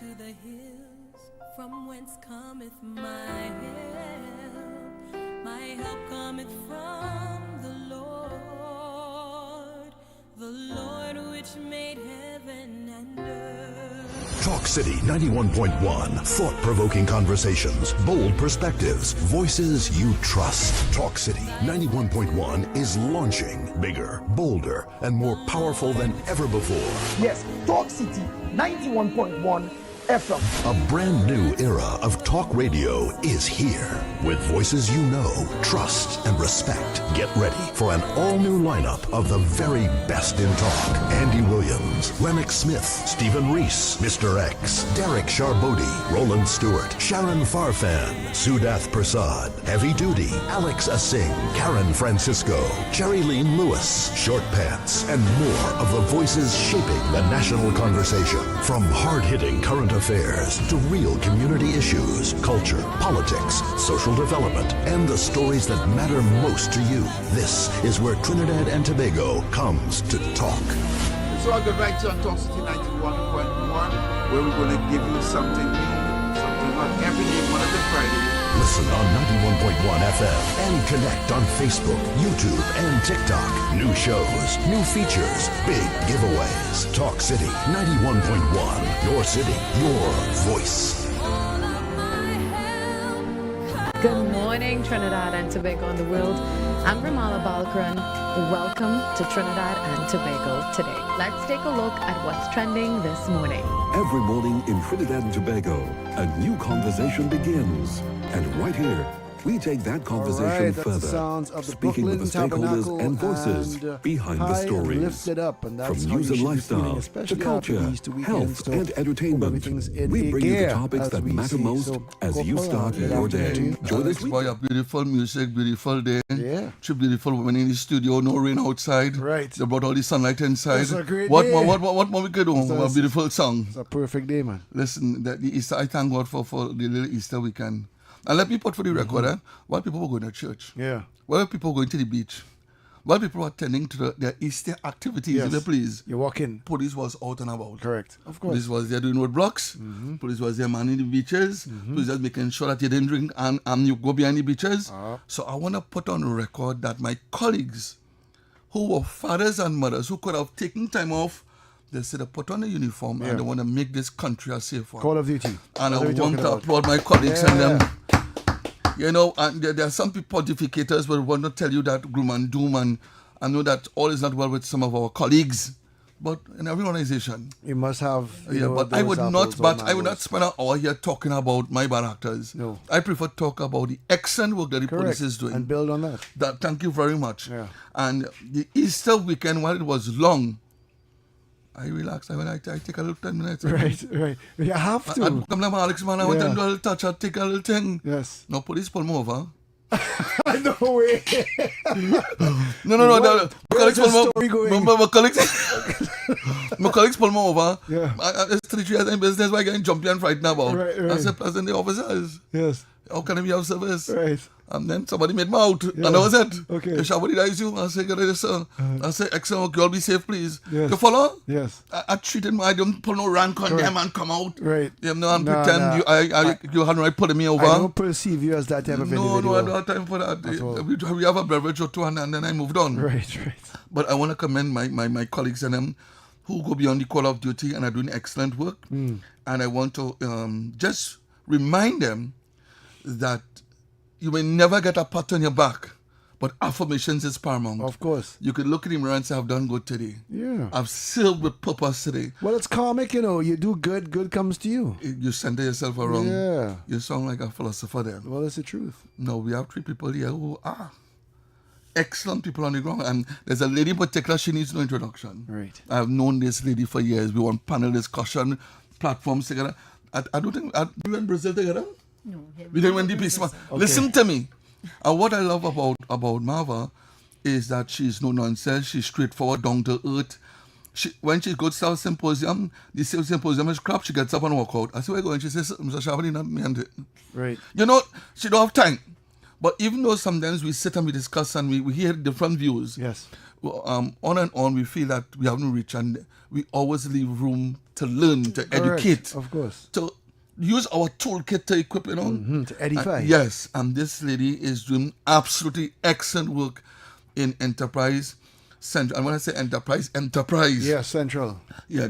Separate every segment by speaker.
Speaker 1: to the hills, from whence cometh my help. My help cometh from the Lord which made heaven and earth.
Speaker 2: Talk City 91.1. Thought-provoking conversations, bold perspectives, voices you trust. Talk City 91.1 is launching bigger, bolder, and more powerful than ever before.
Speaker 3: Yes, Talk City 91.1 FM.
Speaker 2: A brand new era of talk radio is here. With voices you know, trust, and respect. Get ready for an all-new lineup of the very best in talk. Andy Williams, Lennox Smith, Stephen Reese, Mr. X, Derrick Sharbodie, Roland Stewart, Sharon Farfan, Sudath Prasad, Heavy Duty, Alex Asing, Karen Francisco, Cherry Lean Lewis, Short Pants, and more of the voices shaping the national conversation. From hard-hitting current affairs to real community issues, culture, politics, social development, and the stories that matter most to you. This is where Trinidad and Tobago comes to talk.
Speaker 4: So I'll go right to on Talk City 91.1, where we're going to give you something new, something hot every day, one of the Fridays.
Speaker 2: Listen on 91.1 FM and connect on Facebook, YouTube, and TikTok. New shows, new features, big giveaways. Talk City 91.1. Your city, your voice.
Speaker 5: Good morning, Trinidad and Tobago and the world. I'm Ramala Balkaran. Welcome to Trinidad and Tobago today. Let's take a look at what's trending this morning.
Speaker 6: Every morning in Trinidad and Tobago, a new conversation begins. And right here, we take that conversation further, speaking with the stakeholders and voices behind the stories. From news and lifestyle to culture, health and entertainment, we bring you the topics that matter most as you start your day. Join us
Speaker 4: for your beautiful music, beautiful day. Yeah. Two beautiful women in the studio, no rain outside.
Speaker 7: Right.
Speaker 4: They brought all the sunlight inside.
Speaker 7: It's a great
Speaker 4: what
Speaker 7: day.
Speaker 4: What more we could do? A beautiful song.
Speaker 7: It's a perfect day, man.
Speaker 4: Listen, the Easter, I thank God for the little Easter weekend. And let me put for the record, while people were going to church, while people were going to the beach, while people were attending to their Easter activities, if you please,
Speaker 7: you walk in.
Speaker 4: Police was out and about.
Speaker 7: Correct. Of course.
Speaker 4: Police was there doing roadblocks. Police was there manning the beaches. Police was making sure that you didn't drink and you go behind the beaches. So I want to put on record that my colleagues who were fathers and mothers who could have taken time off, they said they put on a uniform and they want to make this country a safe one.
Speaker 7: Call of Duty.
Speaker 4: And I want to applaud my colleagues and them. You know, and there are some people, pontificators, will want to tell you that gloom and doom, and I know that all is not well with some of our colleagues, but in every organization,
Speaker 7: you must have.
Speaker 4: But I would not spend an hour here talking about my bad actors.
Speaker 7: No,
Speaker 4: I prefer to talk about the excellent work that the police is doing
Speaker 7: and build on that.
Speaker 4: Thank you very much.
Speaker 7: Yeah.
Speaker 4: And the Easter weekend, while it was long, I relax. I take a little 10 minutes.
Speaker 7: Right. You have to.
Speaker 4: I come like Alex, man. I want to do a little touch. I take a little thing.
Speaker 7: Yes.
Speaker 4: No, police pull me over.
Speaker 7: No way.
Speaker 4: No. My colleagues pull me over.
Speaker 7: Yeah.
Speaker 4: It's 3 years in business. Why are you getting jumpy and frightened about?
Speaker 7: Right.
Speaker 4: I said, President, the officers.
Speaker 7: Yes.
Speaker 4: How can I be of service?
Speaker 7: Right.
Speaker 4: And then somebody made me out. Yeah. And that was it.
Speaker 7: Okay.
Speaker 4: If somebody dies you, I say, get ready, sir. I say, excellent, you all be safe, please.
Speaker 7: Yes.
Speaker 4: You follow?
Speaker 7: Yes.
Speaker 4: I treated me, I don't pull no rank on them and come out.
Speaker 7: Right.
Speaker 4: You know, and pretend you had no right putting me over.
Speaker 7: I don't perceive you as that type of individual.
Speaker 4: No, I don't have time for that. We have a beverage or two and then I moved on.
Speaker 7: Right.
Speaker 4: But I want to commend my colleagues and them who go beyond the call of duty and are doing excellent work. And I want to just remind them that you may never get a pat on your back, but affirmations is paramount.
Speaker 7: Of course.
Speaker 4: You could look at him and say, I've done good today.
Speaker 7: Yeah.
Speaker 4: I've served with purpose today.
Speaker 7: Well, it's comic, you do good comes to you.
Speaker 4: You center yourself around.
Speaker 7: Yeah.
Speaker 4: You sound like a philosopher there.
Speaker 7: Well, it's the truth.
Speaker 4: No, we have 3 people here who are excellent people on the ground. And there's a lady in particular, she needs no introduction.
Speaker 7: Right.
Speaker 4: I've known this lady for years. We were on panel discussion, platforms together. I don't think, we were in Brazil together?
Speaker 5: No.
Speaker 4: We didn't win the peace. Okay. Listen to me. And what I love about Marva is that she's no nonsense. She's straightforward, down to earth. When she goes to our symposium, the symposium is crap. She gets up and walk out. I say, where are you going? She says, Mr. Sharbodie, not me. And
Speaker 7: right.
Speaker 4: You know, she don't have time. But even though sometimes we sit and we discuss and we hear different views,
Speaker 7: yes,
Speaker 4: on and on, we feel that we haven't reached, and we always leave room to learn, to educate,
Speaker 7: of course,
Speaker 4: to use our toolkit to equip,
Speaker 7: to edify.
Speaker 4: Yes, and this lady is doing absolutely excellent work in Enterprise Central. And when I say Enterprise.
Speaker 7: Yeah, Central.
Speaker 4: Yeah,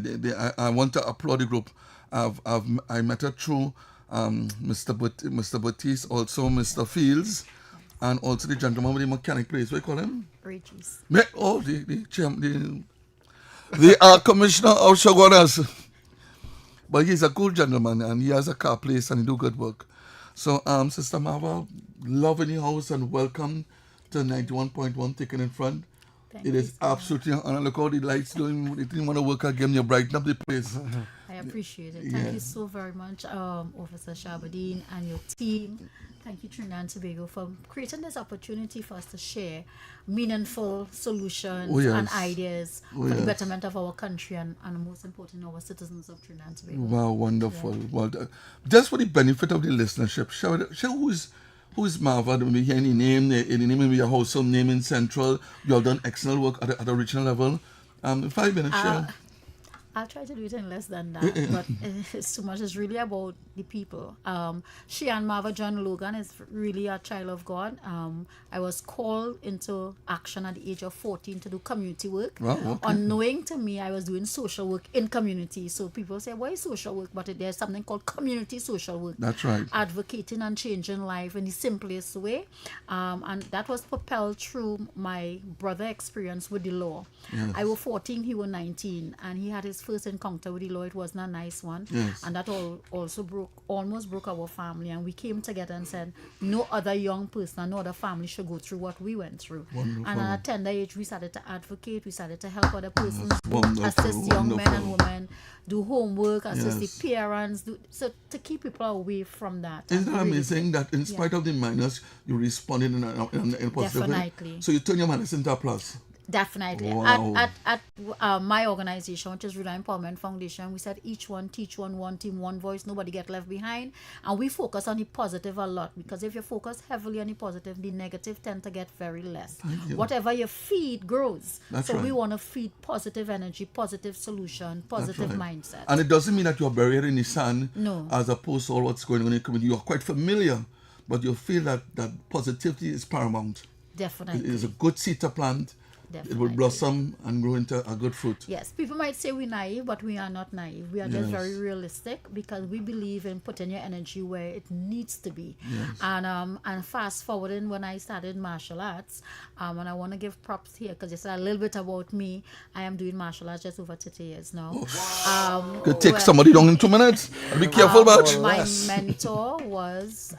Speaker 4: I want to applaud the group. I met her through Mr. Batiste, also Mr. Fields, and also the gentleman with the mechanic place. What do you call him?
Speaker 8: Regis.
Speaker 4: Oh, the commissioner of Shogunas. But he's a good gentleman, and he has a car place, and he do good work. So, Sister Marva, love in the house, and welcome to 91.1 Taking in Front. It is absolutely an honor. Look how the lights doing. They didn't want to work again. You brighten up the place.
Speaker 8: I appreciate it. Thank you so very much, Officer Sharbodie and your team. Thank you, Trinidad and Tobago, for creating this opportunity for us to share meaningful solutions and ideas for the betterment of our country and most important, our citizens of Trinidad and Tobago.
Speaker 4: Wow, wonderful. Yeah. Well, just for the benefit of the listenership, share who is Marva? Do we hear any name of your household name in Central? You have done excellent work at a regional level. 5 minutes, share.
Speaker 8: I'll try to do it in less than that, but it's too much. It's really about the people. Shihan Marva John-Logan is really a child of God. I was called into action at the age of 14 to do community work.
Speaker 4: Wow, okay.
Speaker 8: Unknowing to me, I was doing social work in community. So people say, why is social work? But there's something called community social work.
Speaker 4: That's right.
Speaker 8: Advocating and changing life in the simplest way. And that was propelled through my brother experience with the law.
Speaker 4: Yes.
Speaker 8: I was 14, he was 19, and he had his first encounter with the law. It wasn't a nice one.
Speaker 4: Yes.
Speaker 8: And that also almost broke our family. And we came together and said, no other young person, no other family should go through what we went through.
Speaker 4: Wonderful.
Speaker 8: And at a tender age, we started to advocate. We started to help other persons,
Speaker 4: Wonderful,
Speaker 8: assist young men
Speaker 4: wonderful.
Speaker 8: and women, do homework, assist
Speaker 4: Yes.
Speaker 8: the parents, so to keep people away from that.
Speaker 4: Isn't that
Speaker 8: really
Speaker 4: amazing that in spite of the minus, you responded in a positive way?
Speaker 8: Definitely.
Speaker 4: So you turn your minus into a plus.
Speaker 8: Definitely.
Speaker 4: Wow.
Speaker 8: At my organization, which is Ryu Dan Empowerment Foundation, we said each one teach one team, one voice, nobody get left behind. And we focus on the positive a lot, because if you focus heavily on the positive, the negative tend to get very less. Whatever you feed grows.
Speaker 4: That's
Speaker 8: so
Speaker 4: right.
Speaker 8: we want to feed positive energy, positive solution, positive mindset.
Speaker 4: And it doesn't mean that you're buried in the sand.
Speaker 8: No.
Speaker 4: As opposed to all what's going on in the community. You're quite familiar, but you feel that positivity is paramount.
Speaker 8: Definitely.
Speaker 4: It is a good seed to plant.
Speaker 8: Definitely.
Speaker 4: It will blossom and grow into a good fruit.
Speaker 8: Yes, people might say we're naive, but we are not naive. We are just very realistic, because we believe in putting your energy where it needs to be.
Speaker 4: Yes.
Speaker 8: And fast forwarding when I started martial arts, and I want to give props here because it's a little bit about me. I am doing martial arts just over 30 years now.
Speaker 4: Could take somebody down in 2 minutes. Be careful, Batch.
Speaker 8: My mentor was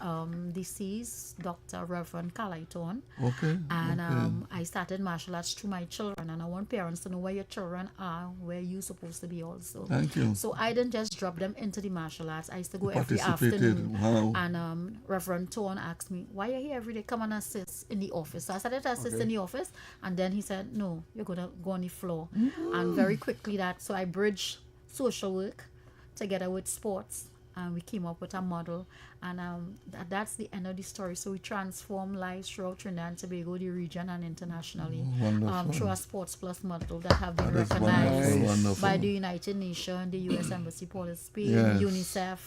Speaker 8: deceased Dr. Reverend Calaiton.
Speaker 4: Okay.
Speaker 8: And I started martial arts to my children, and I want parents to know where your children are, where you're supposed to be also.
Speaker 4: Thank you.
Speaker 8: So I didn't just drop them into the martial arts. I used to go every
Speaker 4: Participated.
Speaker 8: afternoon.
Speaker 4: Wow.
Speaker 8: And Reverend Tone asked me, why are you here every day? Come and assist in the office. So I started to assist in the office, and then he said, no, you're going to go on the floor. And very quickly so I bridged social work together with sports. And we came up with a model, and that's the end of the story. So we transform lives throughout Trinidad and Tobago, the region, and internationally through a Sports Plus model that have been recognized by the United Nations, the U.S. Embassy, Port of Spain, UNICEF,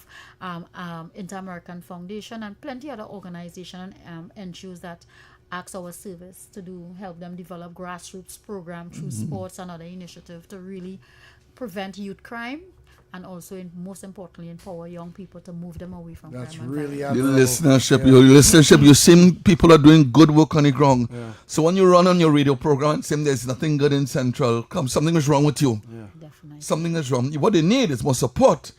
Speaker 8: Inter-American Foundation, and plenty other organizations and NGOs that ask our service to help them develop grassroots programs through sports and other initiatives to really prevent youth crime, and also, most importantly, empower young people to move them away from
Speaker 7: That's
Speaker 8: crime.
Speaker 7: really
Speaker 4: Your listenership, you're seeing people are doing good work on the ground.
Speaker 7: Yeah.
Speaker 4: So when you run on your radio program and say there's nothing good in Central, something is wrong with you.
Speaker 7: Yeah.
Speaker 8: Definitely.
Speaker 4: Something is wrong. What they need is more support.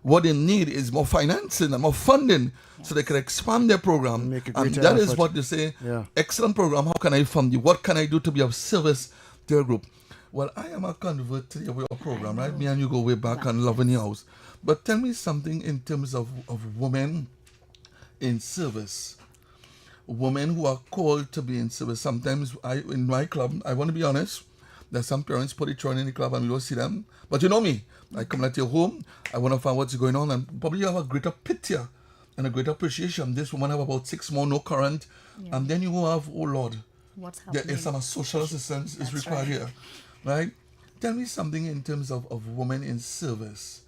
Speaker 4: What they need is more financing and more funding, so they can expand their program.
Speaker 7: Make a
Speaker 4: And
Speaker 7: greater
Speaker 4: that is
Speaker 7: effort.
Speaker 4: what they say,
Speaker 7: Yeah.
Speaker 4: excellent program, how can I fund you? What can I do to be of service to your group? Well, I am a convert to your program, right? Me and you go way back and love in the house. But tell me something in terms of women in service. Women who are called to be in service. Sometimes in my club, I want to be honest, there's some parents put a children in the club and we don't see them. But you know me, I come at your home, I want to find what's going on, and probably you have a greater pity and a greater appreciation. This woman have about 6 more, no current. And then you have, oh Lord,
Speaker 8: what's
Speaker 4: there
Speaker 8: happening.
Speaker 4: is some social assistance is
Speaker 8: That's
Speaker 4: required
Speaker 8: right.
Speaker 4: here, right? Tell me something in terms of women in service.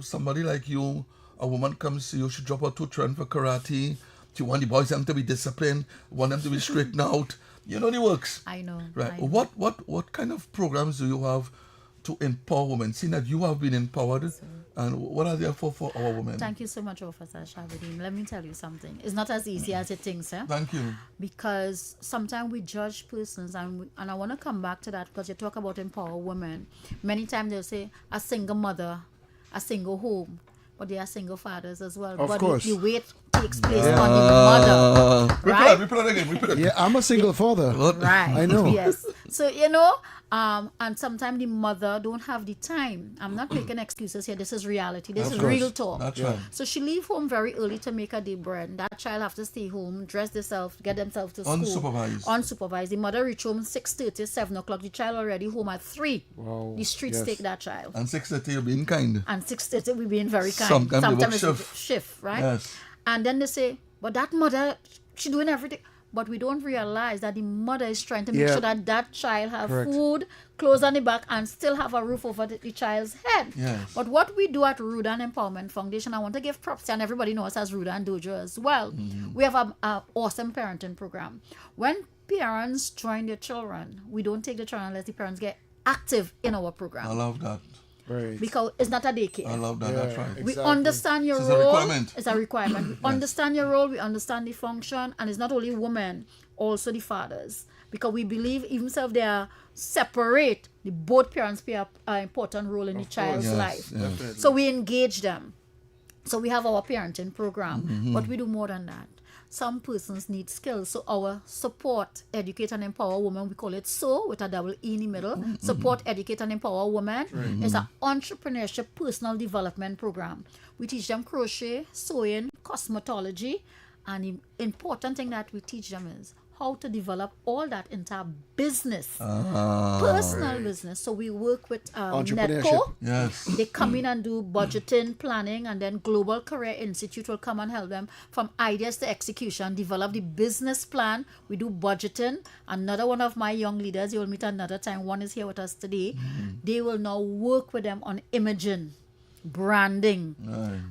Speaker 4: Somebody like you, a woman comes to you, she drop out to train for karate. She want the boys them to be disciplined, want them to be straightened out. You know the works.
Speaker 8: I know.
Speaker 4: Right.
Speaker 8: I know.
Speaker 4: What kind of programs do you have to empower women? Seeing that you have been empowered, and what are there for our women?
Speaker 8: Thank you so much, Officer Sharbodie. Let me tell you something. It's not as easy as it thinks, eh?
Speaker 4: Thank you.
Speaker 8: Because sometimes we judge persons, and I want to come back to that because you talk about empower women. Many times they'll say a single mother, a single home, but they are single fathers as well.
Speaker 7: Of
Speaker 8: but
Speaker 7: course.
Speaker 8: the weight takes place on the mother, right?
Speaker 4: Repeat that again. Repeat that again.
Speaker 7: Yeah, I'm a single father.
Speaker 8: Right.
Speaker 7: I know.
Speaker 8: Yes. So, and sometimes the mother don't have the time. I'm not making excuses here. This is reality. This
Speaker 4: Of
Speaker 8: is
Speaker 4: course.
Speaker 8: real talk.
Speaker 4: That's right.
Speaker 8: So she leave home very early to make a day bread. That child have to stay home, dress themselves, get themselves to school.
Speaker 4: Unsupervised.
Speaker 8: Unsupervised. The mother reach home 6:30, 7 o'clock. The child already home at 3.
Speaker 7: Wow.
Speaker 8: The streets
Speaker 7: Yes.
Speaker 8: take that child.
Speaker 4: And 6:30 you're being kind.
Speaker 8: And 6:30 we being very kind.
Speaker 4: Sometimes they work
Speaker 8: it's
Speaker 4: shift.
Speaker 8: shift, right?
Speaker 4: Yes.
Speaker 8: And then they say, but that mother, she doing everything. But we don't realize that the mother is trying to make
Speaker 7: Yeah.
Speaker 8: sure that that child have
Speaker 7: Correct.
Speaker 8: food, clothes on the back, and still have a roof over the child's head.
Speaker 4: Yes.
Speaker 8: But what we do at Ryu Dan Empowerment Foundation, I want to give props to, and everybody knows as Ryu Dan Dojo as well. We have an awesome parenting program. When parents join their children, we don't take the children unless the parents get active in our program.
Speaker 4: I love that.
Speaker 7: Right.
Speaker 8: Because it's not a daycare.
Speaker 4: I love that. That's right.
Speaker 8: We
Speaker 7: Exactly.
Speaker 8: understand your
Speaker 4: It's a
Speaker 8: role.
Speaker 4: requirement.
Speaker 8: It's a requirement. We understand your role. We understand the function. And it's not only women, also the fathers. Because we believe even if they are separate, the both parents play an important role in the child's
Speaker 4: Yes,
Speaker 8: life.
Speaker 4: yes.
Speaker 8: So we engage them. So we have our parenting program.
Speaker 4: Mm-hmm.
Speaker 8: But we do more than that. Some persons need skills. So our support, educate and empower women, we call it SO with a double E in the middle.
Speaker 4: Mm-hmm.
Speaker 8: Support, educate and empower women. It's an entrepreneurship personal development program. We teach them crochet, sewing, cosmetology, and the important thing that we teach them is how to develop all that into a business, personal business. So we work with
Speaker 7: Entrepreneurship.
Speaker 8: Netco.
Speaker 4: Yes.
Speaker 8: They come in and do budgeting, planning, and then Global Career Institute will come and help them from ideas to execution, develop the business plan. We do budgeting. Another one of my young leaders, you will meet another time. One is here with us today. They will now work with them on imaging, branding.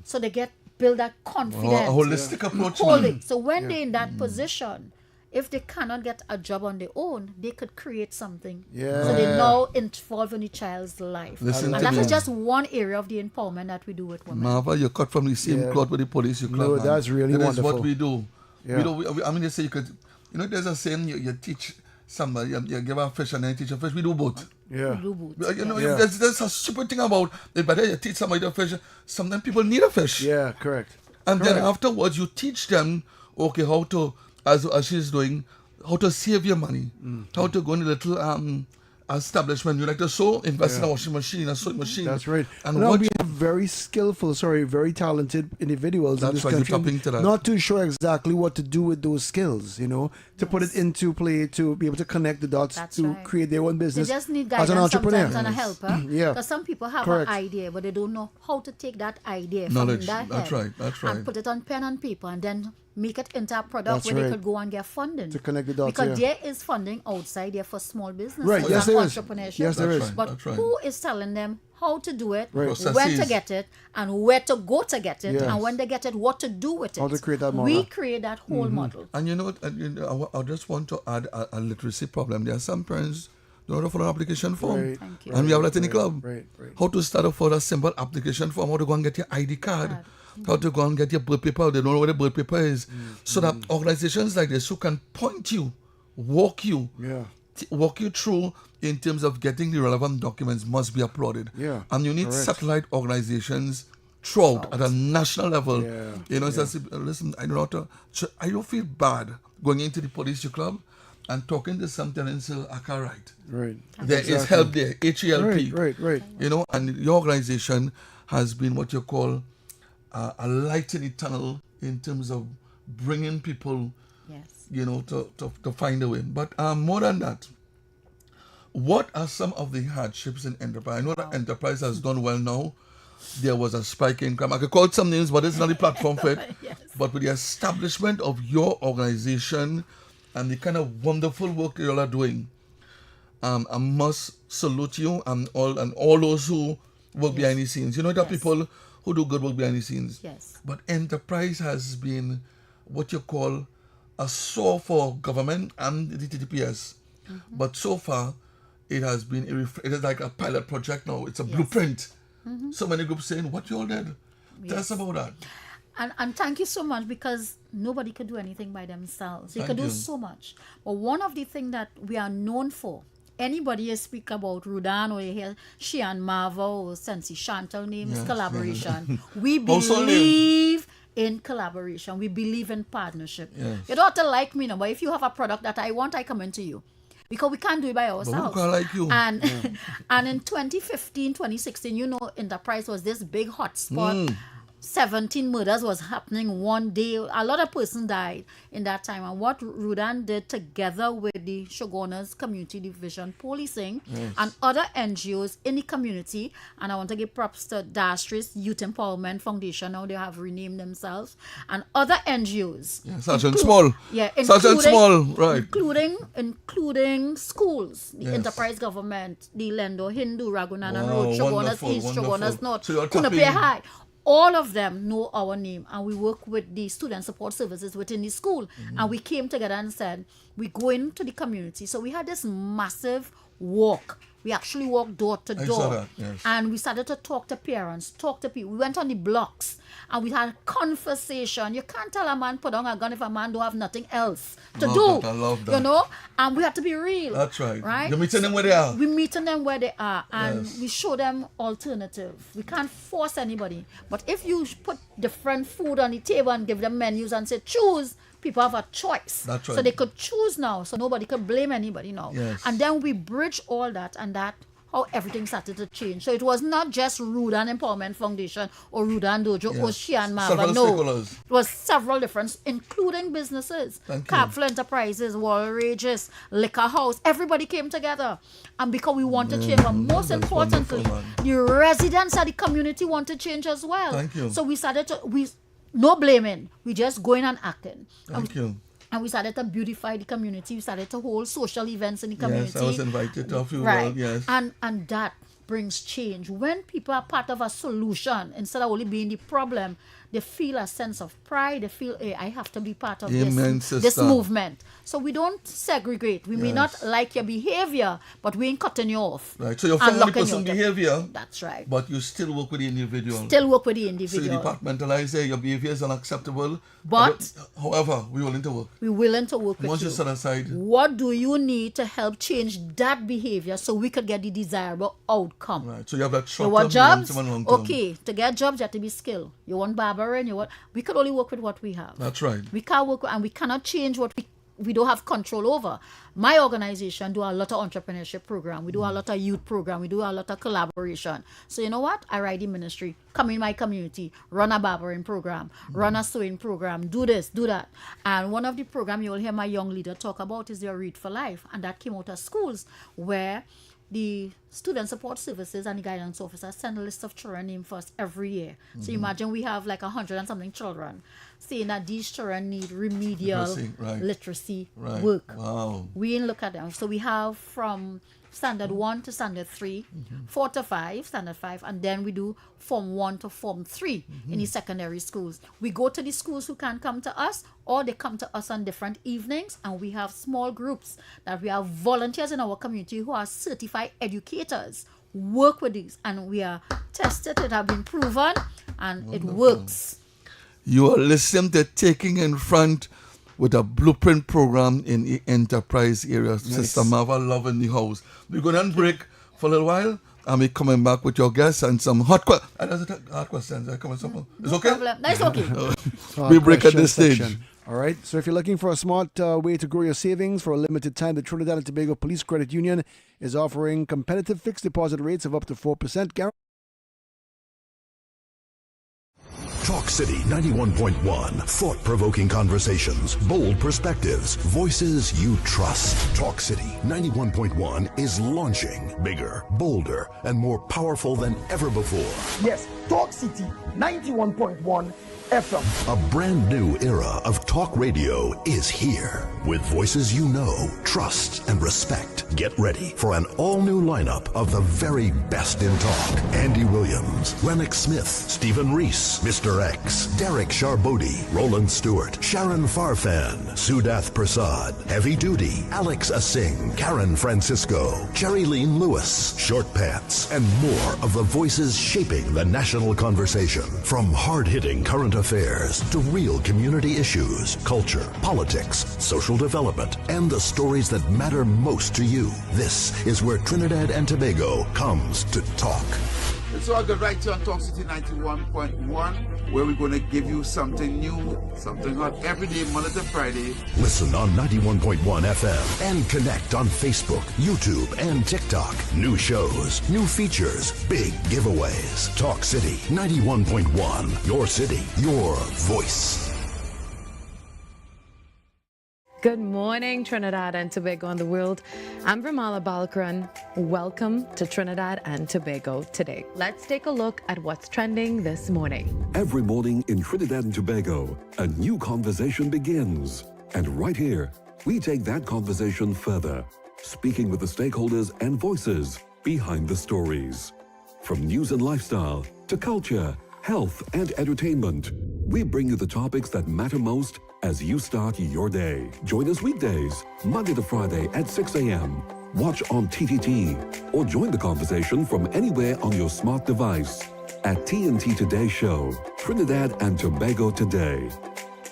Speaker 8: So they build that confidence.
Speaker 4: A holistic approach.
Speaker 8: Hold
Speaker 4: man.
Speaker 8: it. So when they're in that position, if they cannot get a job on their own, they could create something.
Speaker 7: Yeah.
Speaker 8: So they now involve in the child's life.
Speaker 4: Listen
Speaker 8: And
Speaker 4: to
Speaker 8: that
Speaker 4: me.
Speaker 8: is just one area of the empowerment that we do with women.
Speaker 4: Marva, you're cut from the same
Speaker 7: Yeah.
Speaker 4: cloth with the police. You
Speaker 7: No,
Speaker 4: club, man.
Speaker 7: that's really
Speaker 4: That is
Speaker 7: wonderful.
Speaker 4: what we do.
Speaker 7: Yeah.
Speaker 4: I mean, they say you could. There's a saying you teach somebody, you give a fish and then you teach a fish. We do both.
Speaker 7: Yeah.
Speaker 8: We do both.
Speaker 7: Yeah.
Speaker 4: There's a stupid thing about it. Better you teach somebody to fish. Sometimes people need a fish.
Speaker 7: Yeah, correct.
Speaker 4: And then
Speaker 7: Correct.
Speaker 4: afterwards, you teach them, okay, how to, as she's doing, how to save your money, how to go in a little establishment. You like to sew, invest in a washing machine, a sewing machine.
Speaker 7: That's right.
Speaker 4: And
Speaker 7: Now
Speaker 4: what
Speaker 7: we have very skillful, very talented individuals in
Speaker 4: That's
Speaker 7: this
Speaker 4: right, you're
Speaker 7: country.
Speaker 4: tapping to that.
Speaker 7: Not too sure exactly what to do with those skills, to put it into play, to be able to connect the dots,
Speaker 8: That's
Speaker 7: to
Speaker 8: right.
Speaker 7: create their own
Speaker 8: They
Speaker 7: business
Speaker 8: just need
Speaker 7: as
Speaker 8: guidance
Speaker 7: an entrepreneur.
Speaker 8: sometimes and a helper.
Speaker 7: Yeah.
Speaker 8: Because some people have
Speaker 7: Correct.
Speaker 8: an idea, but they don't know how to take that idea
Speaker 4: Knowledge.
Speaker 8: from their
Speaker 4: That's
Speaker 8: head
Speaker 4: right, that's right.
Speaker 8: and put it on pen and paper and then make it into a product
Speaker 7: That's
Speaker 8: where
Speaker 7: right.
Speaker 8: they could go and get funding.
Speaker 7: To connect the dots,
Speaker 8: Because
Speaker 7: yeah.
Speaker 8: there is funding outside there for small businesses
Speaker 7: Right, yes,
Speaker 8: and
Speaker 7: there is.
Speaker 8: entrepreneurship.
Speaker 7: Yes, there
Speaker 4: That's
Speaker 7: is.
Speaker 4: right.
Speaker 8: But
Speaker 4: That's right.
Speaker 8: who is telling them how to do it,
Speaker 7: Right.
Speaker 8: when to
Speaker 4: Processes.
Speaker 8: get it, and where to go to get it,
Speaker 7: Yes.
Speaker 8: and when they get it, what to do with it?
Speaker 7: How to create that
Speaker 8: We
Speaker 7: model.
Speaker 8: create that whole model.
Speaker 4: And I just want to add a literacy problem. There are some parents don't know how to fill an application form.
Speaker 7: Right.
Speaker 8: Thank you.
Speaker 4: And we have that in the club.
Speaker 7: Right.
Speaker 4: How to start off for a simple application form, how to go and get your ID card, how to go and get your birth paper. They don't know where the birth paper is. So that organizations like this who can point you, walk you,
Speaker 7: Yeah.
Speaker 4: walk you through in terms of getting the relevant documents must be applauded.
Speaker 7: Yeah,
Speaker 4: And you need
Speaker 7: correct.
Speaker 4: satellite organizations throughout at a national level.
Speaker 7: Yeah,
Speaker 4: It's as if, listen, I don't feel bad going into the police club and talking to some tenants I can't write.
Speaker 7: Right.
Speaker 4: There is help there, HELP.
Speaker 7: Right.
Speaker 4: And your organization has been what you call a light in the tunnel in terms of bringing people,
Speaker 8: Yes.
Speaker 4: to find a way. But more than that, what are some of the hardships in enterprise? I know that enterprise has done well now. There was a spike in crime. I could call it some names, but it's not the platform for it.
Speaker 8: Yes.
Speaker 4: But with the establishment of your organization, and the kind of wonderful work you all are doing. I must salute you and all those who work behind the scenes. You know, there are people who do good work behind the scenes.
Speaker 8: Yes.
Speaker 4: But enterprise has been what you call a saw for government and the TTPS. But so far, it has been it is like a pilot project now. It's a blueprint. So many groups saying, what you all did? Tell us about that.
Speaker 8: And thank you so much, because nobody could do anything by themselves. You could do so much. But one of the things that we are known for, anybody you speak about Ryu Dan or you hear Shihan Marva or Sensi Chantal names, collaboration. We believe in collaboration. We believe in partnership.
Speaker 4: Yes.
Speaker 8: You don't have to like me, no, but if you have a product that I want, I come into you. Because we can't do it by ourselves.
Speaker 4: But who can like you?
Speaker 8: And and in 2015, 2016, you know, Enterprise was this big hotspot. 17 murders was happening one day. A lot of persons died in that time. And what Ryu Dan did together with the Shogunas Community Division Policing and other NGOs in the community, and I want to give props to Derrick Youth Empowerment Foundation, now they have renamed themselves, and other NGOs.
Speaker 4: Yeah, Sergeant Small.
Speaker 8: Yeah,
Speaker 4: Sergeant Small, right.
Speaker 8: Including schools, the Enterprise Government, the Lendo, Hindu, Raghunanan Road, Shogunas East, Shogunas North, Kunape High. All of them know our name, and we work with the student support services within the school. And we came together and said, we go into the community. So we had this massive walk. We actually walked door to door.
Speaker 4: I saw that, yes.
Speaker 8: And we started to talk to parents, talk to people. We went on the blocks and we had a conversation. You can't tell a man put down a gun if a man don't have nothing else to do.
Speaker 4: I love that.
Speaker 8: You know? And we have to be real.
Speaker 4: That's right.
Speaker 8: Right?
Speaker 4: You're meeting them where they are.
Speaker 8: We're meeting them where they are, and we show them alternative. We can't force anybody. But if you put different food on the table and give them menus and say, choose, people have a choice.
Speaker 4: That's right.
Speaker 8: So they could choose now, so nobody could blame anybody now.
Speaker 4: Yes.
Speaker 8: And then we bridge all that, and that how everything started to change. So it was not just Ryu Dan Empowerment Foundation or Ryu Dan Dojo or Shihan Marva. No, it was several different, including businesses, Capful Enterprises, Wall Rages, Liquor House. Everybody came together, and because we want to change, but most importantly, the residents of the community want to change as well.
Speaker 4: Thank you.
Speaker 8: So we started to no blaming. We just going and acting.
Speaker 4: Thank you.
Speaker 8: And we started to beautify the community. We started to hold social events in the community.
Speaker 4: Yes, I was invited to a few.
Speaker 8: Right.
Speaker 4: Yes.
Speaker 8: And that brings change. When people are part of a solution, instead of only being the problem, they feel a sense of pride. They feel, hey, I have to be part of this movement. So we don't segregate. We may not like your behavior, but we ain't cutting you off.
Speaker 4: Right. So you're from the person's behavior.
Speaker 8: That's right.
Speaker 4: But you still work with the individual.
Speaker 8: Still work with the individual.
Speaker 4: So you departmentalize, your behavior is unacceptable.
Speaker 8: But
Speaker 4: however, we're willing to work.
Speaker 8: We're willing to work with you.
Speaker 4: Once you set aside.
Speaker 8: What do you need to help change that behavior so we could get the desirable outcome?
Speaker 4: Right. So you have that short
Speaker 8: term, you want jobs?
Speaker 4: Long term.
Speaker 8: Okay. To get jobs, you have to be skilled. You want barbering, we could only work with what we have.
Speaker 4: That's right.
Speaker 8: We can't work and we cannot change what we don't have control over. My organization do a lot of entrepreneurship program. We do a lot of youth program. We do a lot of collaboration. So you know what? I write the ministry. Come in my community. Run a barbering program. Run a sewing program. Do this, do that. And one of the programs you will hear my young leader talk about is their Read for Life. And that came out of schools where the student support services and the guidance officers send a list of children named for us every year. So imagine we have like 100 and something children saying that these children need remedial literacy work.
Speaker 4: Wow.
Speaker 8: We didn't look at them. So we have from standard 1 to standard 3, 4 to 5, standard 5, and then we do form 1 to form 3 in the secondary schools. We go to the schools who can come to us, or they come to us on different evenings, and we have small groups that we have volunteers in our community who are certified educators, work with these, and we are tested, it has been proven, and it works.
Speaker 4: You are listening to Taking in Front with a blueprint program in the enterprise area. Nice. Sister Marva, love in the house. We're going to break for a little while, and we're coming back with your guests and some hot questions. It's okay?
Speaker 8: Problem. That's okay.
Speaker 4: We break at this stage.
Speaker 7: All right. So if you're looking for a smart way to grow your savings for a limited time, the Trinidad and Tobago Police Credit Union is offering competitive fixed deposit rates of up to 4%.
Speaker 2: Talk City 91.1. Thought-provoking conversations, bold perspectives, voices you trust. Talk City 91.1 is launching bigger, bolder, and more powerful than ever before.
Speaker 3: Yes, Talk City 91.1 FM.
Speaker 2: A brand new era of talk radio is here. With voices you know, trust, and respect. Get ready for an all-new lineup of the very best in talk. Andy Williams, Lennox Smith, Stephen Reese, Mr. X, Derrick Sharbodie, Roland Stewart, Sharon Farfan, Sudath Prasad, Heavy Duty, Alex Asing, Karen Francisco, Jerry Lean Lewis, Short Pants, and more of the voices shaping the national conversation. From hard-hitting current affairs to real community issues, culture, politics, social development, and the stories that matter most to you. This is where Trinidad and Tobago comes to talk.
Speaker 9: So I got right here on Talk City 91.1, where we're going to give you something new, something hot every day, Monday to Friday.
Speaker 2: Listen on 91.1 FM and connect on Facebook, YouTube, and TikTok. New shows, new features, big giveaways. Talk City 91.1, your city, your voice.
Speaker 5: Good morning, Trinidad and Tobago and the world. I'm Ramala Balkaran. Welcome to Trinidad and Tobago today. Let's take a look at what's trending this morning.
Speaker 6: Every morning in Trinidad and Tobago, a new conversation begins. And right here, we take that conversation further, speaking with the stakeholders and voices behind the stories. From news and lifestyle to culture, health, and entertainment, we bring you the topics that matter most as you start your day. Join us weekdays, Monday to Friday at 6 a.m. Watch on TTT or join the conversation from anywhere on your smart device at TNT Today Show, Trinidad and Tobago Today.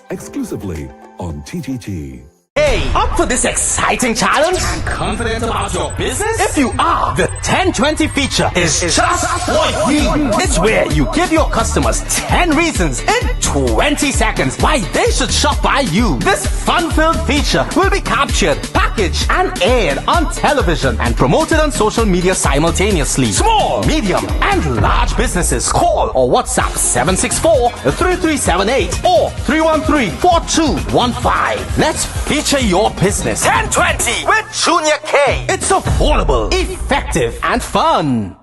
Speaker 6: Exclusively on TTT.
Speaker 10: Hey, up for this exciting challenge? And confident about your business? If you are, the 1020 feature is just for you. It's where you give your customers 10 reasons in 20 seconds why they should shop by you. This fun-filled feature will be captured, packaged, and aired on television and promoted on social media simultaneously. Small, medium, and large businesses call or WhatsApp 764-3378 or 313-4215. Let's feature your business. 1020 with Junior K. It's affordable, effective, and fun.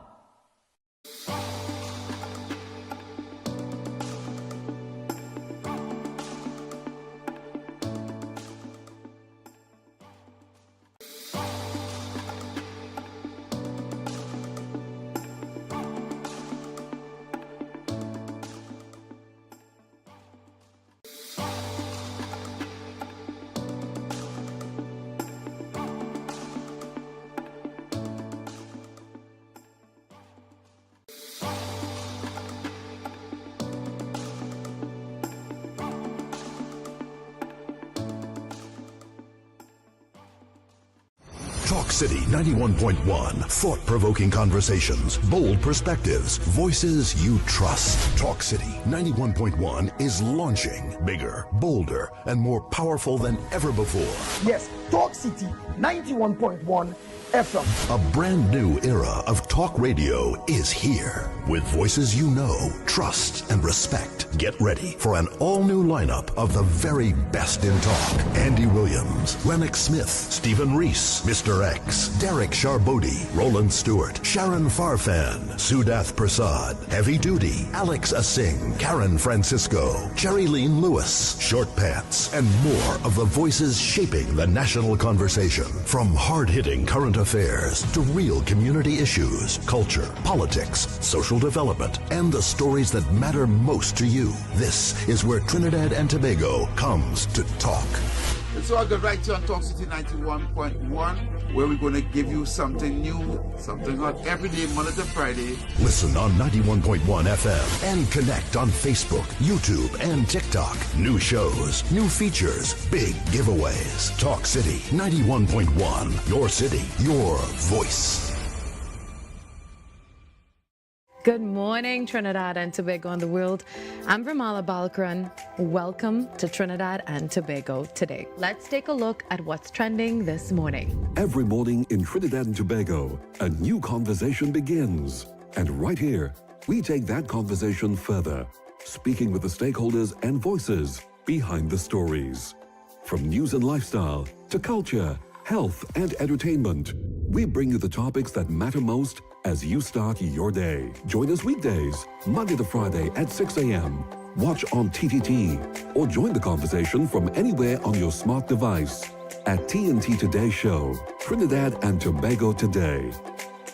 Speaker 2: Talk City 91.1. Thought-provoking conversations, bold perspectives, voices you trust. Talk City 91.1 is launching bigger, bolder, and more powerful than ever before.
Speaker 3: Yes, Talk City 91.1 FM.
Speaker 2: A brand new era of talk radio is here. With voices you know, trust, and respect. Get ready for an all-new lineup of the very best in talk. Andy Williams, Lennox Smith, Stephen Reese, Mr. X, Derrick Sharbodie, Roland Stewart, Sharon Farfan, Sudath Prasad, Heavy Duty, Alex Asing, Karen Francisco, Jerry Lean Lewis, Short Pants, and more of the voices shaping the national conversation. From hard-hitting current affairs to real community issues, culture, politics, social development, and the stories that matter most to you. This is where Trinidad and Tobago comes to talk.
Speaker 9: So I got right here on Talk City 91.1, where we're going to give you something new, something hot every day, Monday to Friday.
Speaker 2: Listen on 91.1 FM and connect on Facebook, YouTube, and TikTok. New shows, new features, big giveaways. Talk City 91.1, your city, your voice.
Speaker 5: Good morning, Trinidad and Tobago and the world. I'm Ramala Balkaran. Welcome to Trinidad and Tobago today. Let's take a look at what's trending this morning.
Speaker 6: Every morning in Trinidad and Tobago, a new conversation begins. And right here, we take that conversation further, speaking with the stakeholders and voices behind the stories. From news and lifestyle to culture, health, and entertainment, we bring you the topics that matter most as you start your day. Join us weekdays, Monday to Friday at 6 a.m. Watch on TTT or join the conversation from anywhere on your smart device at TNT Today Show, Trinidad and Tobago Today.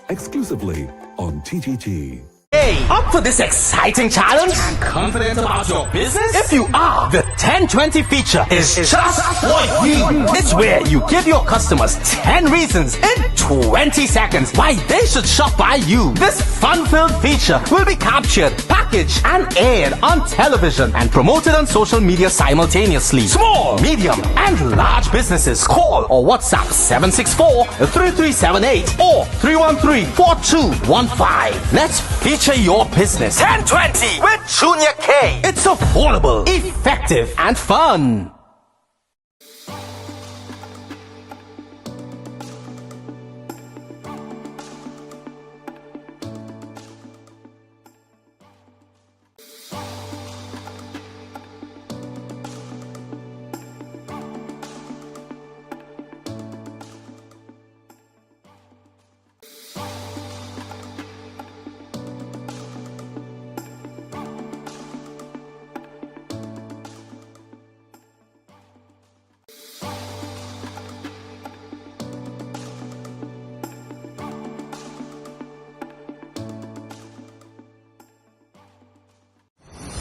Speaker 6: Exclusively on TTT.
Speaker 10: Hey, up for this exciting challenge? And confident about your business? If you are, the 1020 feature is just what you need. It's where you give your customers 10 reasons in 20 seconds why they should shop by you. This fun-filled feature will be captured, packaged, and aired on television and promoted on social media simultaneously. Small, medium, and large businesses call or WhatsApp 764-3378 or 313-4215. Let's feature your business. 1020 with Junior K. It's affordable, effective, and fun.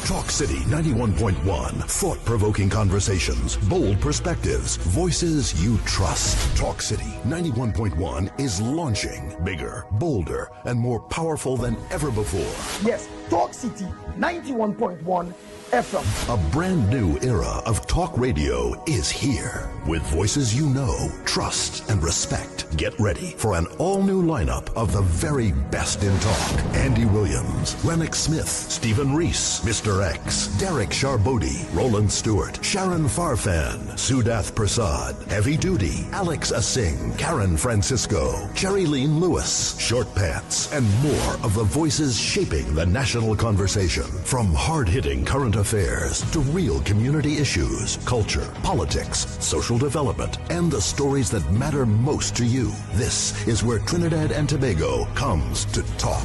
Speaker 2: Talk City 91.1. Thought-provoking conversations, bold perspectives, voices you trust. Talk City 91.1 is launching bigger, bolder, and more powerful than ever before.
Speaker 3: Yes, Talk City 91.1 FM.
Speaker 2: A brand new era of talk radio is here. With voices you know, trust, and respect. Get ready for an all-new lineup of the very best in talk. Andy Williams, Lennox Smith, Stephen Reese, Mr. X, Derrick Sharbodie, Roland Stewart, Sharon Farfan, Sudath Prasad, Heavy Duty, Alex Asing, Karen Francisco, Cherry Lean Lewis, Short Pants, and more of the voices shaping the national conversation. From hard-hitting current affairs to real community issues, culture, politics, social development, and the stories that matter most to you. This is where Trinidad and Tobago comes to talk.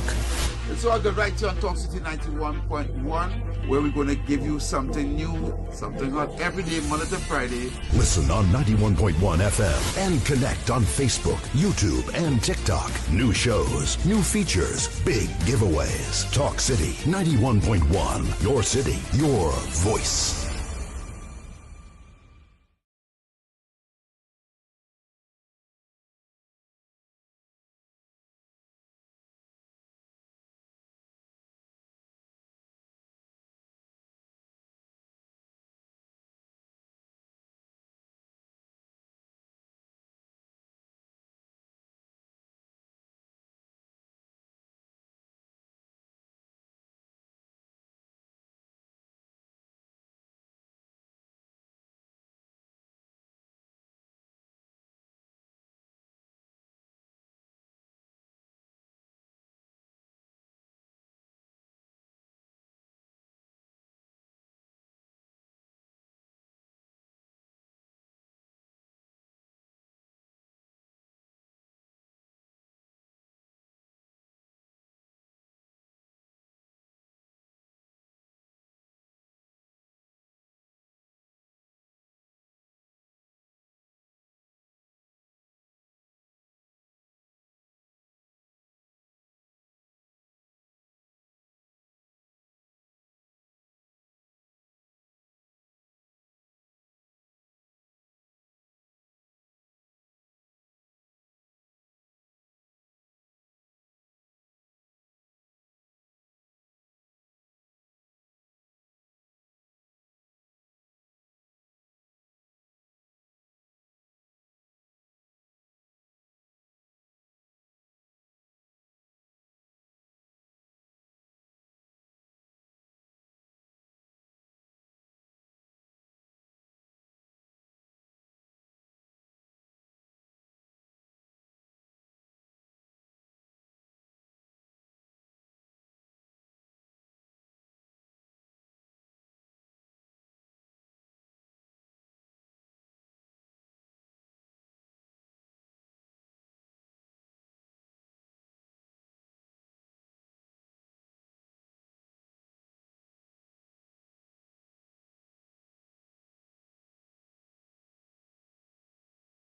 Speaker 9: So I got right here on Talk City 91.1, where we're going to give you something new, something hot every day, Monday to Friday.
Speaker 2: Listen on 91.1 FM and connect on Facebook, YouTube, and TikTok. New shows, new features, big giveaways. Talk City 91.1. Your city, your voice.